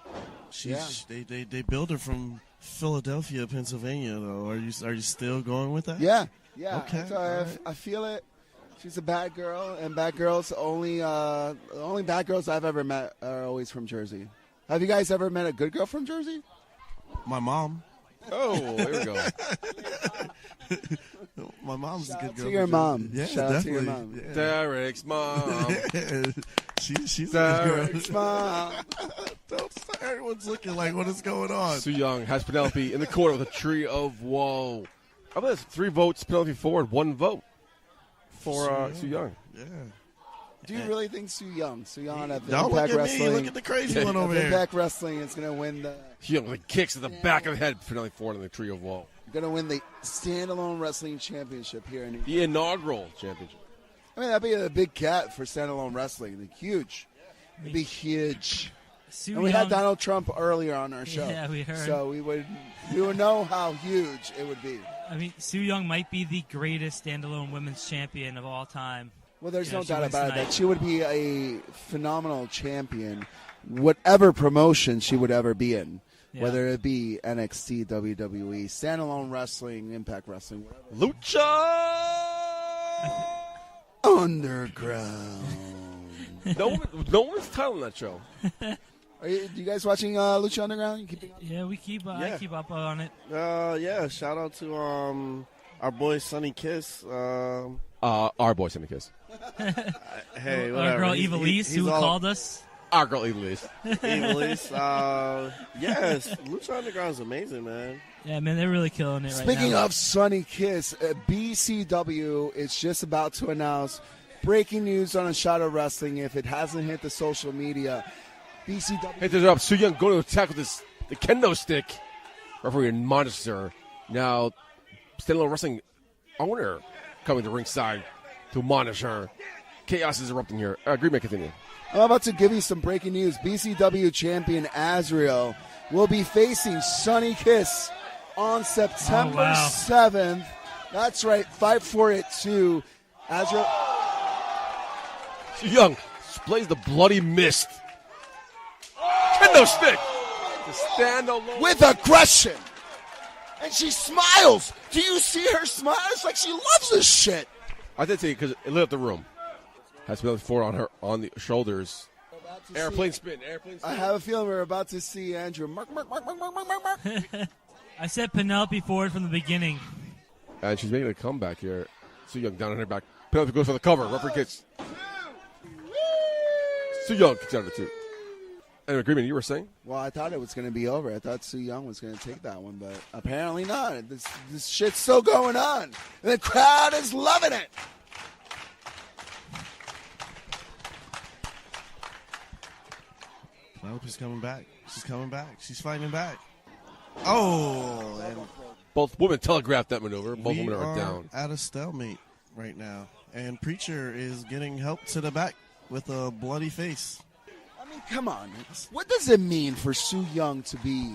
They build her from Philadelphia, Pennsylvania, though. Are you still going with that? Yeah. Okay. So I feel it. She's a bad girl, and bad girls the only bad girls I've ever met are always from Jersey. Have you guys ever met a good girl from Jersey? My mom. Oh, here we go. My mom's a good girl. To your mom. Yeah, Shout definitely. out to your mom. Yeah. Derek's mom. She's Derek's mom. Everyone's looking like, what is going on? Sue Young has Penelope in the corner with a tree of woe. I believe it's 3 votes Penelope Ford, 1 vote for Sue Young. Yeah. Do you really think Sue Young at the Don't Impact look at Wrestling? me. Look at the crazy one over here. Impact Wrestling is going to win the... Sue Young with kicks to the back of the head, Penelope Ford in the tree of woe. Going to win the standalone wrestling championship here in the inaugural championship. I mean, that'd be a big cat for standalone wrestling. Huge. It'd be huge. And we had Donald Trump earlier on our show. Yeah, we heard. So we would know how huge it would be. I mean, Sue Young might be the greatest standalone women's champion of all time. Well, there's no doubt about it that she would be a phenomenal champion, whatever promotion she would ever be in. Yeah. Whether it be NXT, WWE, standalone wrestling, Impact Wrestling, whatever. Lucha Underground. no one's telling that show. Are you guys watching Lucha Underground? You keeping up? Yeah, we keep. I keep up on it. Yeah. Shout out to our boy Sonny Kiss. Our boy Sonny Kiss. Hey, whatever. Our girl Evilise, who called us. Our girl Evilise. Yes, Lucha Underground is amazing, man. Yeah, man, they're really killing it right now. Speaking of Sonny Kiss, BCW is just about to announce breaking news on a shot of wrestling. If it hasn't hit the social media, BCW. Hey, there's up. Sue Young going to attack with the kendo stick. Referee admonishes her. Now, standalone wrestling owner coming to ringside to admonish her. Chaos is erupting here. Green Man, continue. I'm about to give you some breaking news. BCW champion Azrael will be facing Sonny Kiss on September 7th. That's right, Fight For It 2. Azrael. Sue Young displays the bloody mist. Kendo stick. To stand alone. With aggression. And she smiles. Do you see her smile? It's like she loves this shit. I did see it because it lit up the room. Has Penelope Ford on the shoulders. Airplane spin. I have a feeling we're about to see Andrew. Mark. I said Penelope Ford from the beginning. And she's making a comeback here. Sue Young down on her back. Penelope goes for the cover. Referee kicks. Sue Young kicks out of the 2. in agreement. You were saying? Well, I thought it was going to be over. I thought Su Yung was going to take that one, but apparently not. This shit's still going on. And the crowd is loving it. Penelope's coming back. She's coming back. She's fighting back. Oh, and both women telegraphed that maneuver. Both women are down. At a stalemate right now. And Preacher is getting help to the back with a bloody face. I mean, come on. What does it mean for Su Yung to be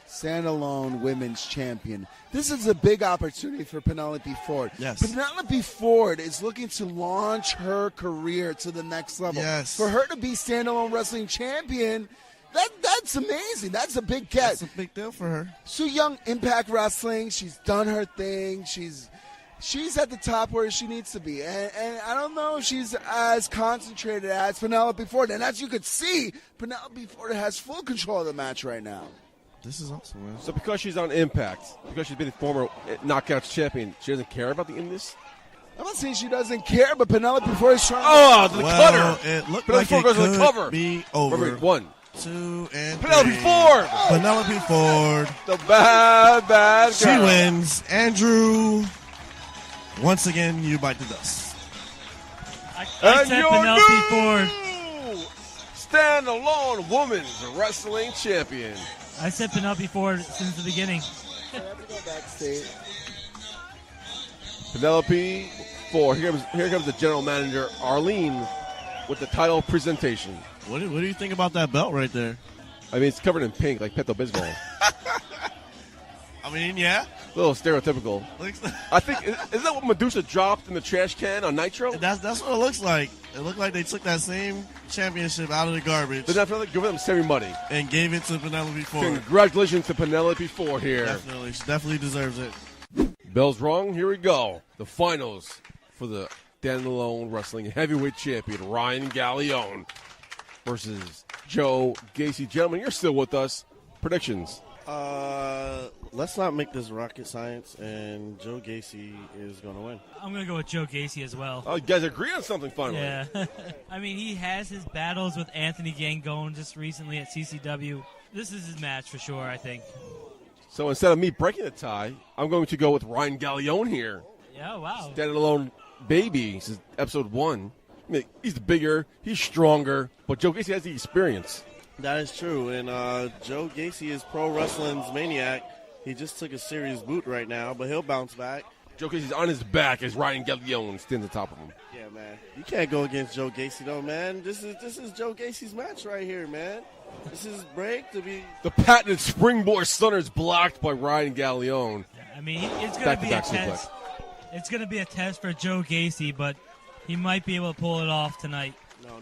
standalone women's champion? This is a big opportunity for Penelope Ford. Yes. Penelope Ford is looking to launch her career to the next level. Yes. For her to be standalone wrestling champion, that's amazing. That's a big get. That's a big deal for her. Su Yung, Impact Wrestling, she's done her thing. She's at the top where she needs to be. And I don't know if she's as concentrated as Penelope Ford. And as you could see, Penelope Ford has full control of the match right now. This is awesome, man. So because she's on Impact, because she's been a former Knockouts champion, she doesn't care about the Indies? I'm not saying she doesn't care, but Penelope Ford is trying to... the well, cutter! It looked Penelope like Ford it goes to the could cover. be over. Remember, 1, 2, and Penelope 3. Ford! Penelope Ford. The bad girl. She wins. Andrew, once again, you bite the dust. I said Penelope Ford. Standalone women's wrestling champion. I said Penelope Ford since the beginning. Penelope Ford. Here comes the general manager, Arlene, with the title presentation. What do you think about that belt right there? I mean, it's covered in pink, like Pepto-Bismol. I mean, yeah. A little stereotypical. I think, is that what Medusa dropped in the trash can on Nitro? That's what it looks like. It looked like they took that same championship out of the garbage. They're definitely giving them semi-money. And gave it to Penelope Ford. Congratulations to Penelope Ford here. Definitely. She definitely deserves it. Bell's rung. Here we go. The finals for the standalone wrestling heavyweight champion, Ryan Gallione, versus Joe Gacy. Gentlemen, you're still with us. Predictions. Let's not make this rocket science, and Joe Gacy is going to win. I'm going to go with Joe Gacy as well. Oh, you guys agree on something finally. Yeah. I mean, he has his battles with Anthony Gangone just recently at CCW. This is his match for sure, I think. So instead of me breaking the tie, I'm going to go with Ryan Gallione here. Yeah, wow. Standalone baby. This is episode 1. I mean, he's bigger, he's stronger, but Joe Gacy has the experience. That is true, and Joe Gacy is pro wrestling's maniac. He just took a serious boot right now, but he'll bounce back. Joe Gacy's on his back as Ryan Gallione stands on top of him. Yeah, man. You can't go against Joe Gacy, though, man. This is Joe Gacy's match right here, man. This is break to be... The patented springboard stunner is blocked by Ryan Gallione. I mean, it's going to be a test. It's going to be a test for Joe Gacy, but he might be able to pull it off tonight.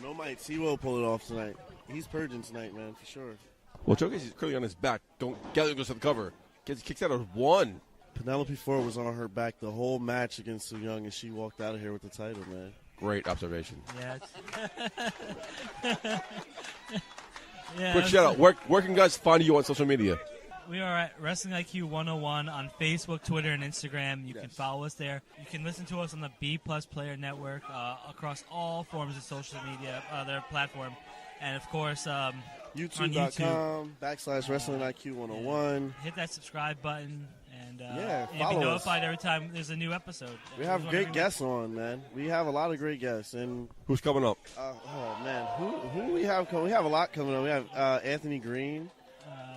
No mites. He will pull it off tonight. He's purging tonight, man, for sure. Well, Joe Gacy's clearly on his back. Gallione goes to the cover. Gacy kicks out of 1. Penelope Ford was on her back the whole match against Su Yung, and she walked out of here with the title, man. Great observation. Yeah. Quick shout out. Where can guys find you on social media? We are at Wrestling IQ 101 on Facebook, Twitter, and Instagram. You can follow us there. You can listen to us on the B Plus Player Network across all forms of social media, their platform. And, of course, YouTube.com /Wrestling IQ 101. Hit that subscribe button and follow be notified us every time there's a new episode. We have great guests on, man. We have a lot of great guests. And who's coming up? Oh, man. Who do we have coming? We have a lot coming up. We have Anthony Green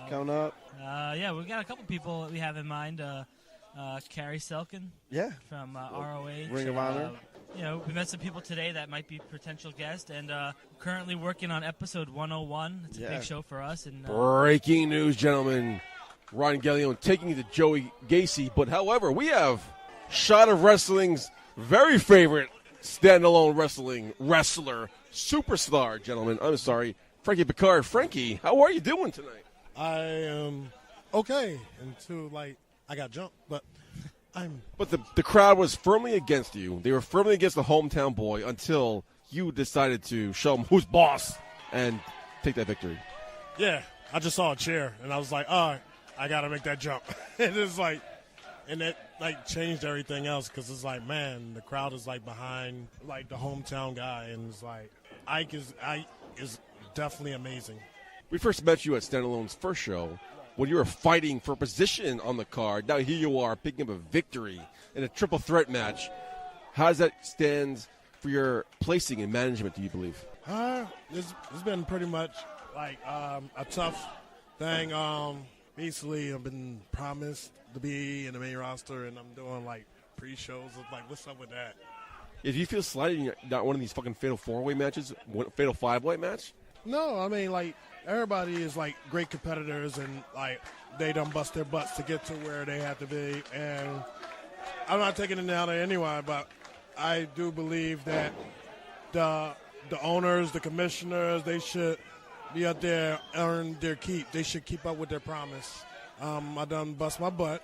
coming up. We've got a couple people that we have in mind. Carrie Selkin from ROH. Ring of Honor. We met some people today that might be potential guests, and currently working on episode 101. It's a big show for us. And breaking news, gentlemen. Ryan Gallione taking it to Joey Gacy. But, however, we have Shot of Wrestling's very favorite standalone wrestler, superstar, gentlemen. I'm sorry, Frankie Picard. Frankie, how are you doing tonight? I am okay until, I got jumped, but But the crowd was firmly against you. They were firmly against the hometown boy until you decided to show them who's boss and take that victory. Yeah, I just saw a chair, and I was like, all right, I got to make that jump. And it's and it, changed everything else because it's man, the crowd is, behind, the hometown guy, and it's Ike is definitely amazing. We first met you at Standalone's first show when you were fighting for position on the card. Now here you are picking up a victory in a triple threat match. How does that stand for your placing in management, do you believe? It's been pretty much like a tough thing. Basically, I've been promised to be in the main roster, and I'm doing like pre-shows. Like, what's up with that? If you feel slighted in not one of these fucking fatal 4-way matches, fatal 5-way match? No, I mean, like, everybody is like great competitors, and like they done bust their butts to get to where they have to be. And I'm not taking it down to anyone, but I do believe that the owners, the commissioners, they should be out there, earn their keep. They should keep up with their promise. I done bust my butt.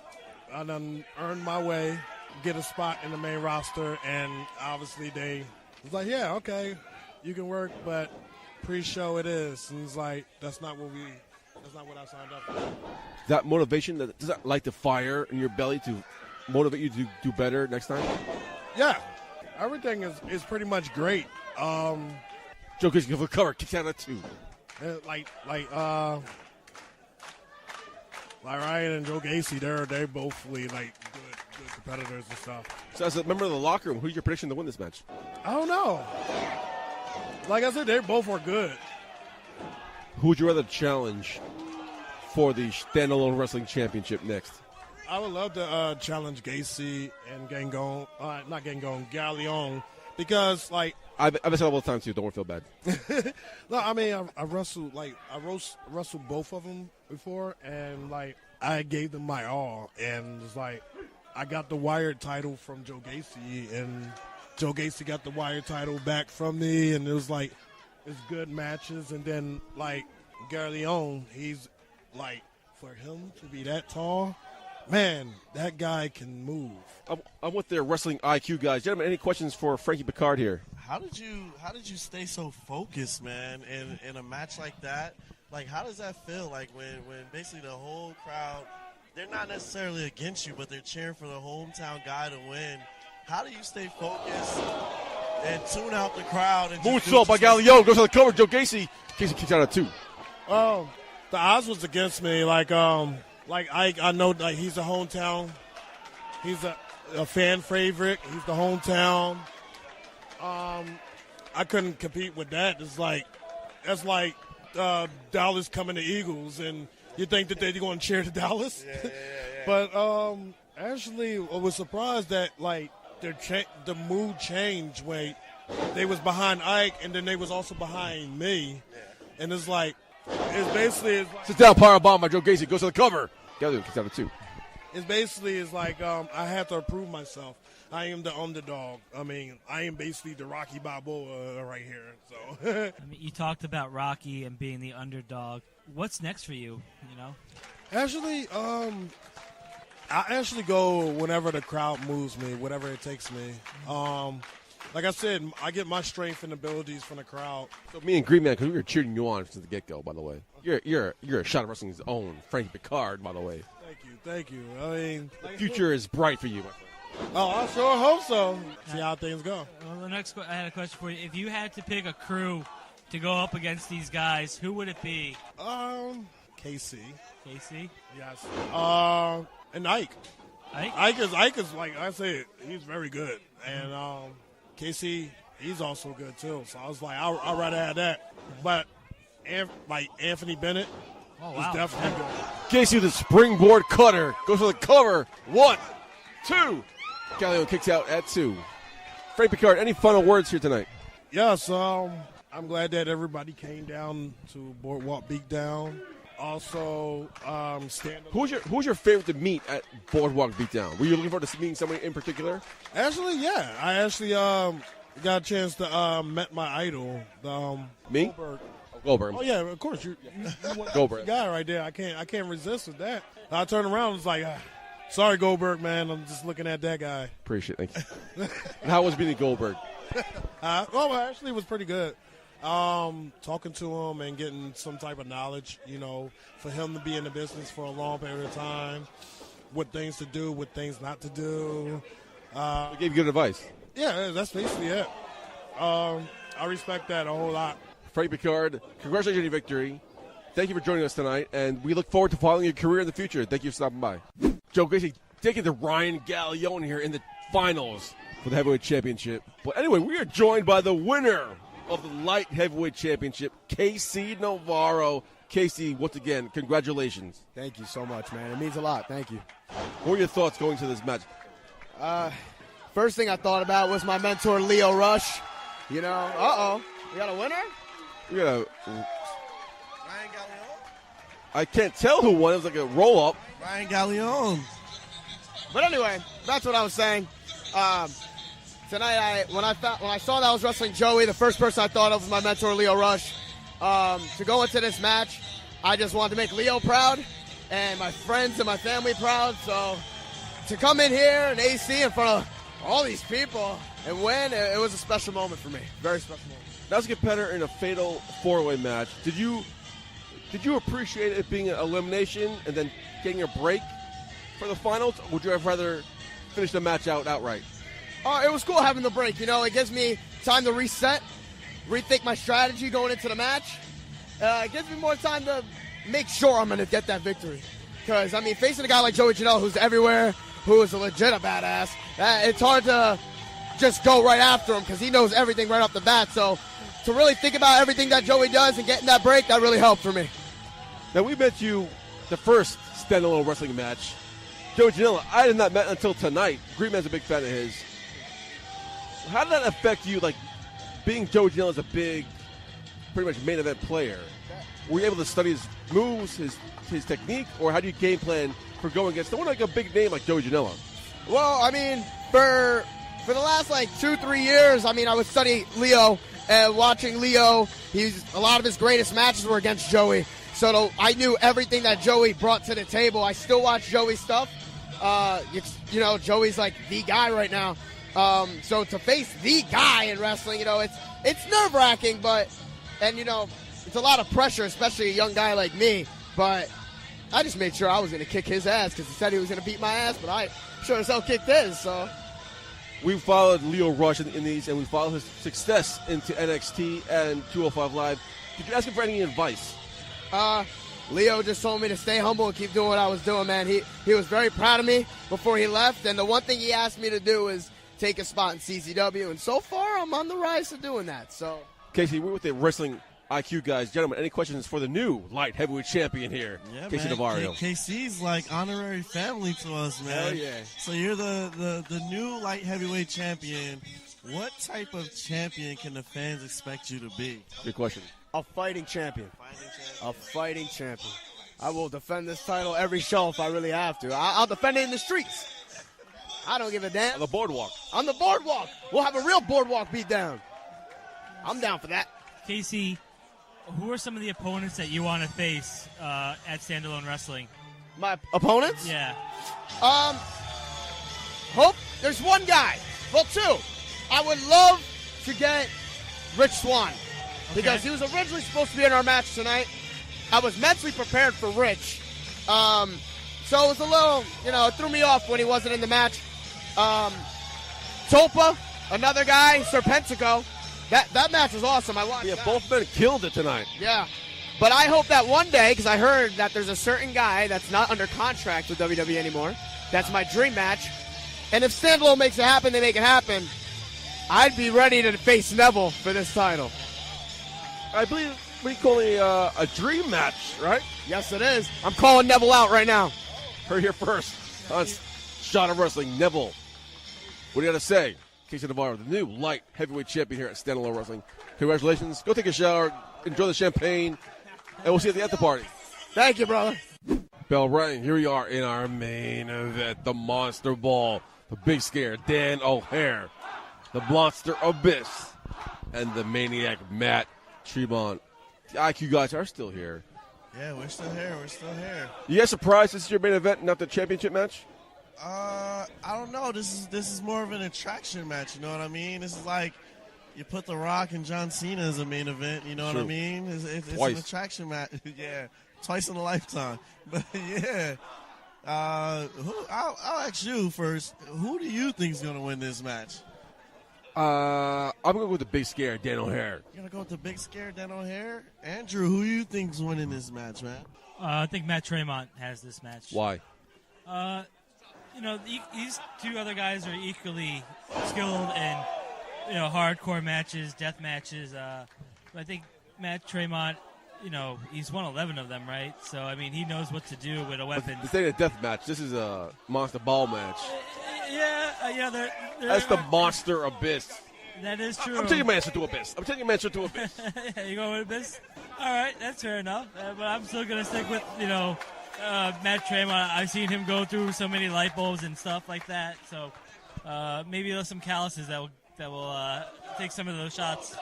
I done earned my way, get a spot in the main roster, and obviously they was like, yeah, okay, you can work, but pre-show it is. And it's like, that's not what I signed up for. That motivation, does that light the fire in your belly to motivate you to do better next time? Yeah, everything is pretty much great. Joe Gacy give a cover, kicks out at 2. Like Ryan and Joe Gacy, they're both really like good competitors and stuff. So as a member of the locker room, who's your prediction to win this match? I don't know. Like I said, they both are good. Who would you rather challenge for the Standalone Wrestling Championship next? I would love to challenge Gacy and Galeon, because like I've said all the time too. Don't feel bad. No, I mean I wrestled both of them before, and like I gave them my all, and it's like I got the Wired title from Joe Gacy, and Joe Gacy got the Wired title back from me, and it was like it's good matches, and then like Gary Leon, he's like, for him to be that tall, man, that guy can move. I'm with their wrestling IQ guys. Gentlemen, any questions for Frankie Picard here? How did you stay so focused, man, in a match like that? Like, how does that feel? Like when basically the whole crowd, they're not necessarily against you, but they're cheering for the hometown guy to win. How do you stay focused and tune out the crowd? And Moonsault by Galeon goes to the cover. Joe Gacy. Gacy kicks out at 2. Oh, the odds was against me. Like I know like he's a hometown. He's a fan favorite. He's the hometown. I couldn't compete with that. That's like Dallas coming to Eagles, and you think that they're going to cheer to Dallas? Yeah. But actually, I was surprised that like the mood changed when they was behind Ike, and then they was also behind me, and it's like Sit down, powerbomb by Joe Gacy goes to the cover. Galeon kicks out at 2. It's like I have to prove myself. I am the underdog. I mean, I am basically the Rocky Balboa right here. So I mean, you talked about Rocky and being the underdog. What's next for you? You know, actually, I actually go whenever the crowd moves me, whatever it takes me. Like I said, I get my strength and abilities from the crowd. So me and Green Man, because we were cheering you on since the get-go, by the way. You're a Shot of Wrestling's own Frankie Picard, by the way. Thank you. I mean, the future is bright for you, my friend. Oh, I sure hope so. See how things go. Well, I had a question for you. If you had to pick a crew to go up against these guys, who would it be? KC. KC? Yes. And Ike. Ike is like I said, he's very good, and KC, he's also good too. So I was like, I'd rather have that. But like Anthony Bennett is definitely good. Gacy with a springboard cutter goes for the cover. 1, 2. Galeon kicks out at 2. Frank Picard, any final words here tonight? Yes, I'm glad that everybody came down to Boardwalk Beatdown. Also, Who's your favorite to meet at Boardwalk Beatdown? Were you looking forward to meeting somebody in particular? Actually, yeah. I actually got a chance to met my idol. Me? Goldberg. Goldberg. Oh yeah, of course. You Goldberg guy right there. I can't resist with that. I turned around and was like, sorry, Goldberg, man. I'm just looking at that guy. Appreciate it. Thank you. And how was meeting Goldberg? Actually, it was pretty good. Talking to him and getting some type of knowledge, for him to be in the business for a long period of time, what things to do, what things not to do. He gave you good advice. Yeah, that's basically it. I respect that a whole lot. Frank Picard, congratulations on your victory. thank you for joining us tonight, and we look forward to following your career in the future. Thank you for stopping by. Joe Gacy taking to Ryan Gallione here in the finals for the heavyweight championship. But anyway, we are joined by the winner of the light heavyweight championship, Casey Navarro. Casey, once again, congratulations. Thank you so much, man. It means a lot. Thank you. What were your thoughts going to this match? First thing I thought about was my mentor, Leo Rush. You know, we got a winner? We got a Ryan Gallione? I can't tell who won. It was like a roll-up. Ryan Gallione. But anyway, that's what I was saying. Tonight, when I saw that I was wrestling Joey, the first person I thought of was my mentor, Leo Rush. To go into this match, I just wanted to make Leo proud and my friends and my family proud. So to come in here and AC in front of all these people and win, it was a special moment for me. Very special moment. That was a competitor in a fatal four-way match. Did you appreciate it being an elimination and then getting a break for the finals? Or would you have rather finish the match outright? It was cool having the break. You know, it gives me time to reset, rethink my strategy going into the match. It gives me more time to make sure I'm going to get that victory. Because, I mean, facing a guy like Joey Janela, who's everywhere, who is a legit badass, it's hard to just go right after him because he knows everything right off the bat. So to really think about everything that Joey does and getting that break, that really helped for me. Now, we met you the first standalone wrestling match. Joey Janela, I had not met until tonight. Green Man's a big fan of his. How did that affect you, like, being Joey Janela as a big, pretty much main event player? Were you able to study his moves, his technique, or how do you game plan for going against someone like a big name like Joey Janela? Well, I mean, for the last, 2-3 years, I mean, I would study Leo, and watching Leo, a lot of his greatest matches were against Joey. So I knew everything that Joey brought to the table. I still watch Joey's stuff. Joey's like the guy right now. So to face the guy in wrestling, it's nerve-wracking, it's a lot of pressure, especially a young guy like me. But I just made sure I was going to kick his ass because he said he was going to beat my ass, but I sure as hell kicked his. So we followed Leo Rush in these, and we followed his success into NXT and 205 Live. Did you ask him for any advice? Leo just told me to stay humble and keep doing what I was doing, man. He was very proud of me before he left, and the one thing he asked me to do is take a spot in CZW, and so far I'm on the rise to doing that. So, Casey, we're with the Wrestling IQ guys. Gentlemen, any questions for the new light heavyweight champion here, Yeah, Casey man. Navarro? KC's like honorary family to us, man. Hell yeah. So you're the new light heavyweight champion. What type of champion can the fans expect you to be? Good question. A fighting champion. A fighting champion. I will defend this title every show if I really have to. I'll defend it in the streets. I don't give a damn. On the boardwalk. On the boardwalk. We'll have a real boardwalk beatdown. I'm down for that. Casey, who are some of the opponents that you want to face at Standalone Wrestling? My opponents? Yeah. Hope there's one guy. Well, two. I would love to get Rich Swann because he was originally supposed to be in our match tonight. I was mentally prepared for Rich. So it was a little, it threw me off when he wasn't in the match. Topa, another guy, Serpentico. That match was awesome. I watched that. Both men killed it tonight. Yeah. But I hope that one day, because I heard that there's a certain guy that's not under contract with WWE anymore. That's my dream match. And if Standalone makes it happen, they make it happen. I'd be ready to face Neville for this title. I believe we call it a dream match, right? Yes, it is. I'm calling Neville out right now. Heard here first on Shot of Wrestling. Neville, what do you got to say? Casey Navarro, the new light heavyweight champion here at Standalone Wrestling. Congratulations. Go take a shower, enjoy the champagne, and we'll see you at the after party. Thank you, brother. Bell rang. Here we are in our main event, the Monster Ball, the Big Scare, Dan O'Hare, the Monster Abyss, and the Maniac Matt Tremont. The IQ guys are still here. Yeah, we're still here. You guys surprised this is your main event, not the championship match? I don't know. This is more of an attraction match. You know what I mean? This is like you put The Rock and John Cena as a main event. You know what I mean? It's an attraction match. Yeah, twice in a lifetime. But yeah, I'll ask you first. Who do you think is going to win this match? I'm going to go with the big scare, Dan O'Hare. You're going to go with the big scare, Dan O'Hare? Andrew, who you think's winning this match, man? I think Matt Tremont has this match. Why? These two other guys are equally skilled in, hardcore matches, death matches. I think Matt Tremont, he's won 11 of them, right? So, I mean, he knows what to do with a weapon. This ain't a death match. This is a monster ball match. Yeah. That's the Monster Abyss. That is true. I'm taking my answer to Abyss. Yeah, you going with Abyss? All right, that's fair enough. But I'm still going to stick with, Matt Tremont. I've seen him go through so many light bulbs and stuff like that. So maybe there's some calluses that will take some of those shots.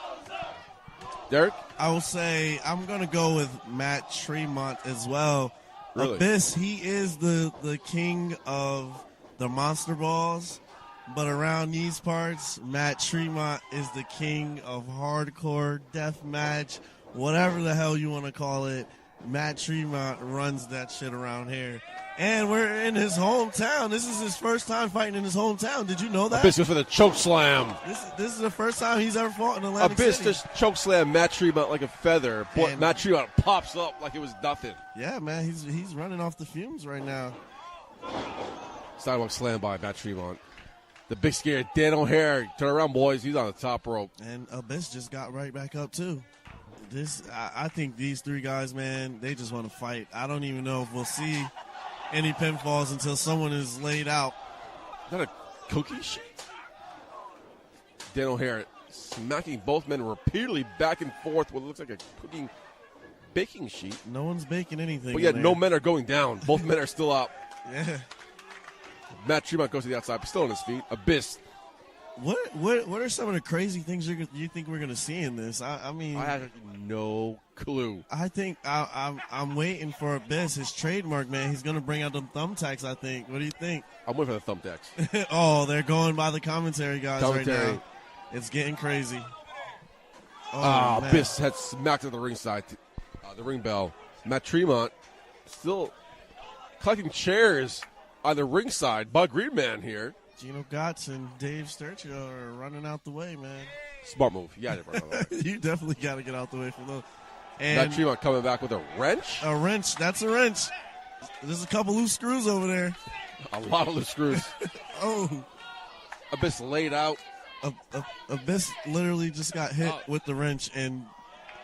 Derek? I will say I'm going to go with Matt Tremont as well. Really? Abyss, he is the king of the monster balls, but around these parts, Matt Tremont is the king of hardcore death match, whatever the hell you want to call it. Matt Tremont runs that shit around here. And we're in his hometown. This is his first time fighting in his hometown. Did you know that? Abyss goes for the choke slam. This is the first time he's ever fought in Atlantic Abyss City. just choke slam Matt Tremont like a feather. But Matt Tremont pops up like it was nothing. Yeah, man, he's running off the fumes right now. Sidewalk slam by Matt Tremont. The big scare, Dan O'Hare. Turn around, boys. He's on the top rope. And Abyss just got right back up, too. I think these three guys, man, they just want to fight. I don't even know if we'll see any pinfalls until someone is laid out. Is that a cookie sheet? Dan O'Hare smacking both men repeatedly back and forth with what looks like a baking sheet. No one's baking anything. But yet no men are going down. Both men are still up. Yeah. Matt Tremont goes to the outside, but still on his feet. Abyss. What are some of the crazy things you think we're going to see in this? I mean, I have no clue. I think I'm waiting for Abyss, his trademark, man. He's going to bring out them thumbtacks, I think. What do you think? I'm waiting for the thumbtacks. Oh, they're going by the commentary guys right Commentary. now. It's getting crazy. Abyss had smacked at the ringside, the ring bell. Matt Tremont still collecting chairs on the ringside. Bug Green Man here. Gino Gotts and Dave Sturcio are running out the way, man. Smart move. You got to run out the way. You definitely got to get out the way from those. And Matt Tremont coming back with a wrench. A wrench. That's a wrench. There's a couple loose screws over there. A lot of loose screws. Oh. Abyss laid out. Abyss literally just got hit with the wrench, and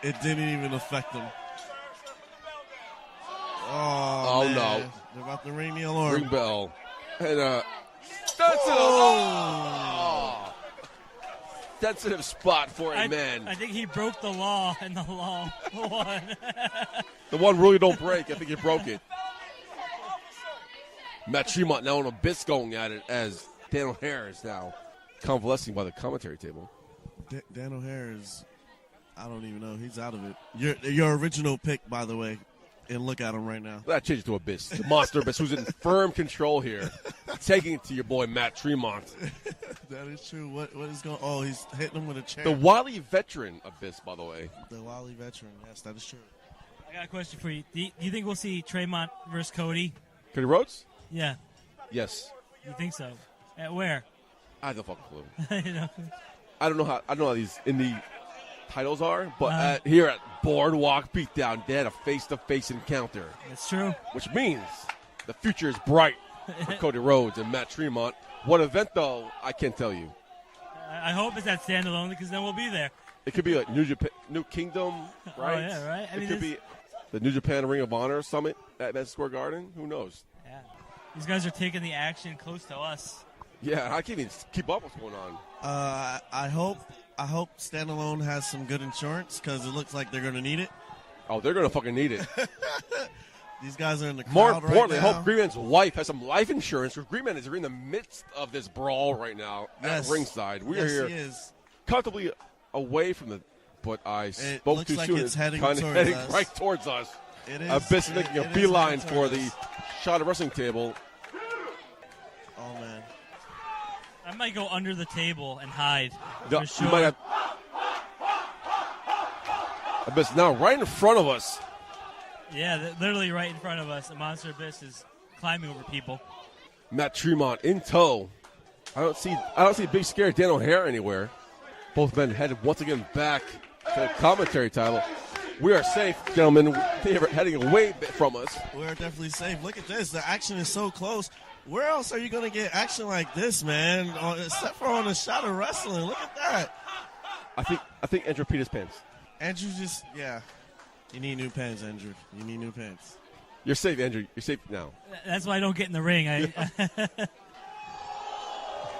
it didn't even affect him. Oh man. No. They're about to ring the alarm. Ring bell. And sensitive spot for a man. I think he broke the law, and the law won. The one rule you don't break. I think you broke it. Matt Tremont now on Abyss going at it as Dan O'Hare is now convalescing by the commentary table. Dan O'Hare is, I don't even know. He's out of it. Your original pick, by the way. And look at him right now. That changes to Abyss. The monster Abyss, who's in firm control here. Taking it to your boy, Matt Tremont. That is true. What is going on? Oh, he's hitting him with a chair. The wily veteran Abyss, by the way. The wily veteran. Yes, that is true. I got a question for you. Do you think we'll see Tremont versus Cody? Cody Rhodes? Yeah. Yes. You think so? At where? I have no fucking clue. You know? I don't know how these indie titles are, but here at Boardwalk Beatdown, they had a face-to-face encounter. That's true. Which means the future is bright for Cody Rhodes and Matt Tremont. What event, though, I can't tell you. I hope it's that standalone because then we'll be there. It could be like New Kingdom, right? Oh, yeah, right. It could be the New Japan Ring of Honor Summit at Madison Square Garden. Who knows? Yeah. These guys are taking the action close to us. Yeah, I can't even keep up with what's going on. I hope Standalone has some good insurance because it looks like they're going to need it. Oh, they're going to fucking need it. These guys are in the crowd More importantly, right now. I hope Green Man's wife has some life insurance because Green Man is in the midst of this brawl right now at ringside. We are here he is. comfortably away from the, but I spoke looks too like soon. it's heading kind of towards heading us. right towards us. It is. Abyss making a It is beeline heading for towards the us. shot of wrestling table. Oh, man. I might go under the table and hide. No, for sure. you might have Abyss now right in front of us. Yeah, literally right in front of us. The Monster Abyss is climbing over people. Matt Tremont in tow. I don't see big scare Dan O'Hare anywhere. Both men headed once again back to the commentary table. We are safe, gentlemen. They are heading away from us. We're definitely safe. Look at this. The action is so close. Where else are you going to get action like this, man? Except for on a shot of wrestling. Look at that. I think Andrew peed his pants. Andrew yeah. You need new pants, Andrew. You need new pants. You're safe, Andrew. You're safe now. That's why I don't get in the ring.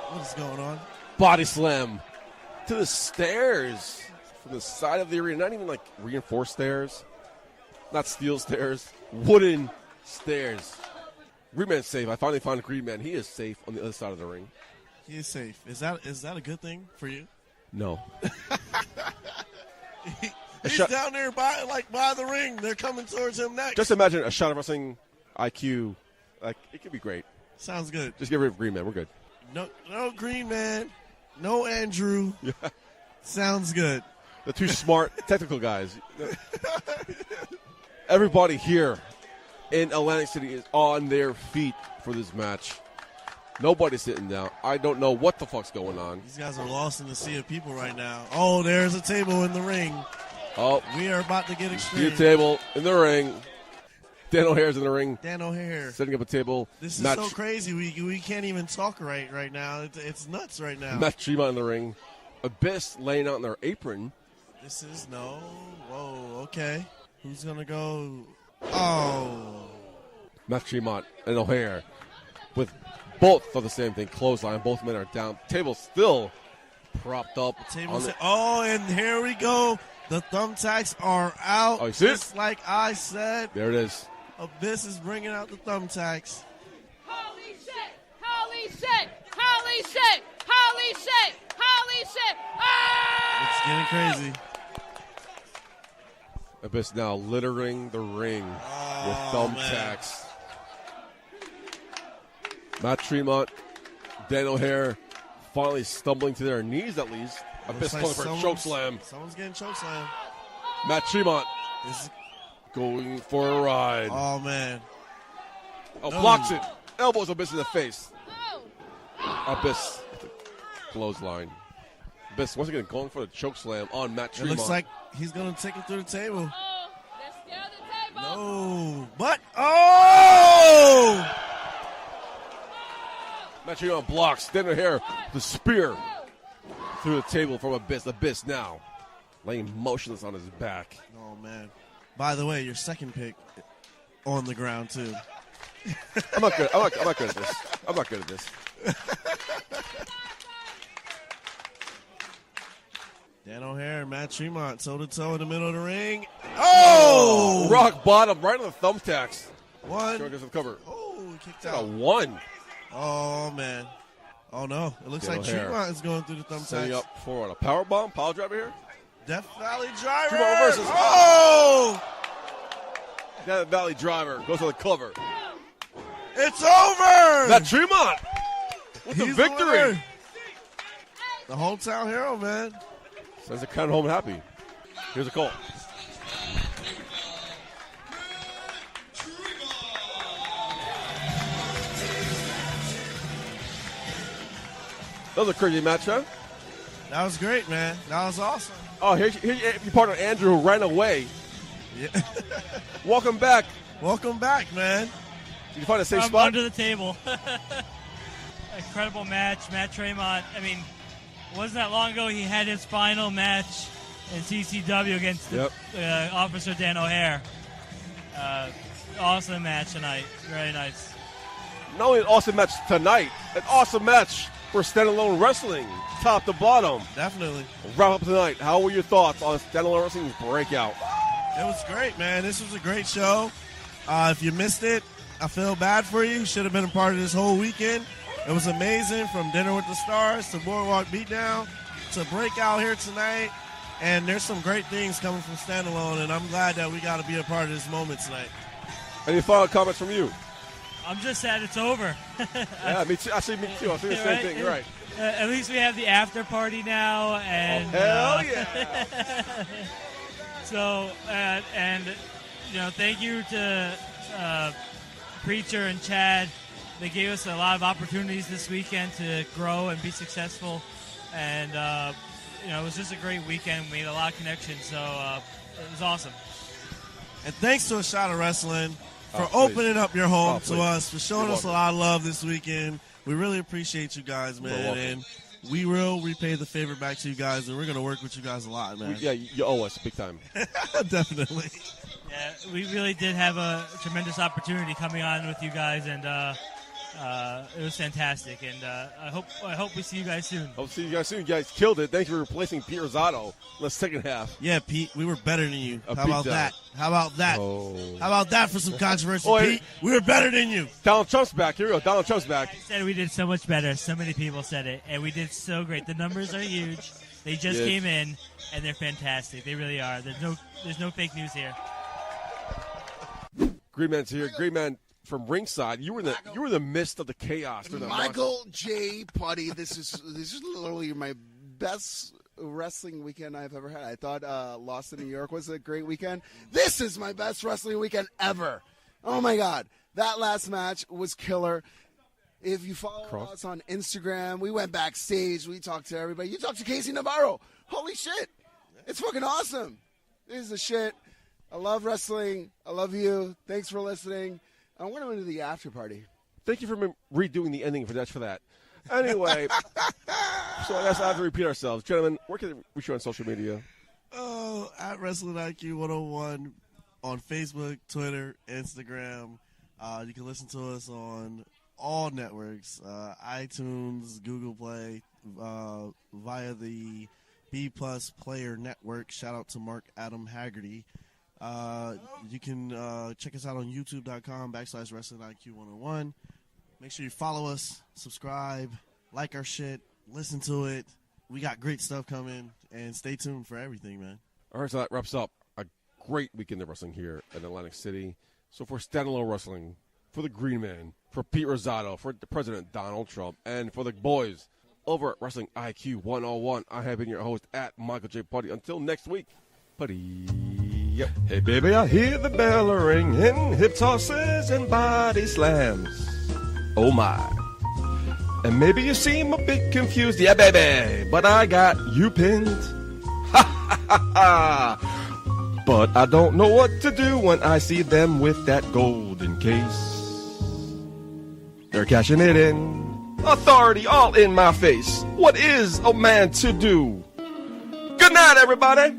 What is going on? Body slam to the stairs from the side of the arena. Not even like reinforced stairs. Not steel stairs. Wooden stairs. Green Man's safe. I finally found Green Man. He is safe on the other side of the ring. He is safe. Is that a good thing for you? No. He's down there by the ring. They're coming towards him next. Just imagine a shot of wrestling IQ. Like, it could be great. Sounds good. Just get rid of Green Man. We're good. No Green Man. No Andrew. Yeah. Sounds good. The two smart technical guys. Everybody here in Atlantic City is on their feet for this match. Nobody's sitting down. I don't know what the fuck's going on. These guys are lost in the sea of people right now. Oh, there's a table in the ring. Oh, we are about to get extreme. See a table in the ring. Dan O'Hare's in the ring. Dan O'Hare setting up a table. This is so crazy. We can't even talk right now. It's nuts right now. Matt Tremont in the ring. Abyss laying out in their apron. This is whoa, okay. Who's going to go? Oh. Matt Tremont and O'Hare with both of the same thing. Clothesline. Both men are down. Table still propped up. And here we go. The thumbtacks are out. Oh, you see just like I said. There it is. Abyss is bringing out the thumbtacks. Holy shit! Holy shit! Holy shit! Holy shit! Holy shit! Ah! It's getting crazy. Abyss now littering the ring with thumbtacks. Matt Tremont, Dan O'Hare finally stumbling to their knees at least. Abyss calling for a choke slam. Someone's getting choke slam. Matt Tremont is going for a ride. Oh, man. Oh, blocks it. Elbows Abyss in the face. Abyss, clothesline. Abyss once again going for the choke slam on Matt Tremont. It looks like he's going to take it through the table. No, but Matt Tremont blocks. Dan O'Hare, the spear through the table from Abyss. Abyss now laying motionless on his back. Oh, man. By the way, your second pick on the ground, too. I'm not good. I'm not good at this. I'm not good at this. Dan O'Hare and Matt Tremont toe-to-toe in the middle of the ring. Oh! Rock bottom right on the thumbtacks. One. Gets the cover. Oh, he kicked out. out. A one. Oh, man. Oh, no. It looks like Tremont is going through the thumbtacks. Setting up for a power bomb, power driver here. Death Valley Driver. Tremont reverses. Oh! Death Valley Driver goes for the cover. It's over! Matt Tremont with the victory. The hometown hero, man. Sends the crowd home happy. Here's a call. That was a crazy match, huh? That was great, man. That was awesome. Oh, here's your partner, Andrew, who ran away. Yeah. Welcome back. Welcome back, man. Did you find a safe I'm spot? under the table. Incredible match. Matt Tremont, I mean, wasn't that long ago he had his final match in CCW against Officer Dan O'Hare. Awesome match tonight. Very nice. Not only an awesome match tonight, an awesome match for standalone wrestling, top to bottom. Definitely. Wrap up tonight. How were your thoughts on standalone wrestling's breakout? It was great, man. This was a great show. If you missed it, I feel bad for you. Should have been a part of this whole weekend. It was amazing, from Dinner with the Stars to Boardwalk Beatdown to Breakout here tonight. And there's some great things coming from standalone, and I'm glad that we got to be a part of this moment tonight. Any final comments from you? I'm just sad it's over. Yeah, me too. Actually, me too. I think the same thing. You're right. At least we have the after party now, and hell yeah! So, and you know, thank you to Preacher and Chad. They gave us a lot of opportunities this weekend to grow and be successful, and it was just a great weekend. We made a lot of connections, so it was awesome. And thanks to A Shot of Wrestling for please. opening up your home to please. us, for showing You're us a welcome. lot of love this weekend. We really appreciate you guys, You're man. welcome. And we will repay the favor back to you guys, and we're going to work with you guys a lot, man. Yeah, you owe us big time. Definitely. Yeah, we really did have a tremendous opportunity coming on with you guys, and it was fantastic. And I hope we see you guys soon. Hope to see you guys soon. You guys killed it. Thanks for replacing Pete Rosado in the second half. Yeah, Pete, we were better than you. How Pete about down. that? How about that? Oh. How about that for some controversy, Oh, Pete? We were better than you. Donald Trump's back. Here we go. Donald Trump's back. I said we did so much better. So many people said it, and we did so great. The numbers are huge. They just Yes. came in, and they're fantastic. They really are. There's no fake news here. Green Man's here. Green Man from ringside. You were in the midst of the chaos. Through the Michael J. Putty, this is literally my best wrestling weekend I've ever had. I thought Lost in New York was a great weekend. This is my best wrestling weekend ever. Oh my God, that last match was killer. If you follow us on Instagram, we went backstage. We talked to everybody. You talked to Casey Navarro. Holy shit, it's fucking awesome. This is the shit. I love wrestling. I love you. Thanks for listening. I'm going to go into the after party. Thank you for redoing the ending for that. Anyway, so I guess I have to repeat ourselves. Gentlemen, where can we reach you on social media? Oh, at Wrestling IQ 101 on Facebook, Twitter, Instagram. You can listen to us on all networks, iTunes, Google Play, via the B Plus Player Network. Shout out to Mark Adam Haggerty. You can check us out on youtube.com/Wrestling IQ 101. Make sure you follow us, subscribe, like our shit, listen to it. We got great stuff coming, and stay tuned for everything, man. All right, so that wraps up a great weekend of wrestling here in Atlantic City. So for Standalone Wrestling, for the Green Man, for Pete Rosado, for President Donald Trump, and for the boys over at Wrestling IQ 101, I have been your host at Michael J. Putty. Until next week, Putty. Yep. Hey, baby, I hear the bell ringing, hip tosses and body slams. Oh, my. And maybe you seem a bit confused. Yeah, baby, but I got you pinned. Ha, ha, ha, ha. But I don't know what to do when I see them with that golden case. They're cashing it in. Authority all in my face. What is a man to do? Good night, everybody.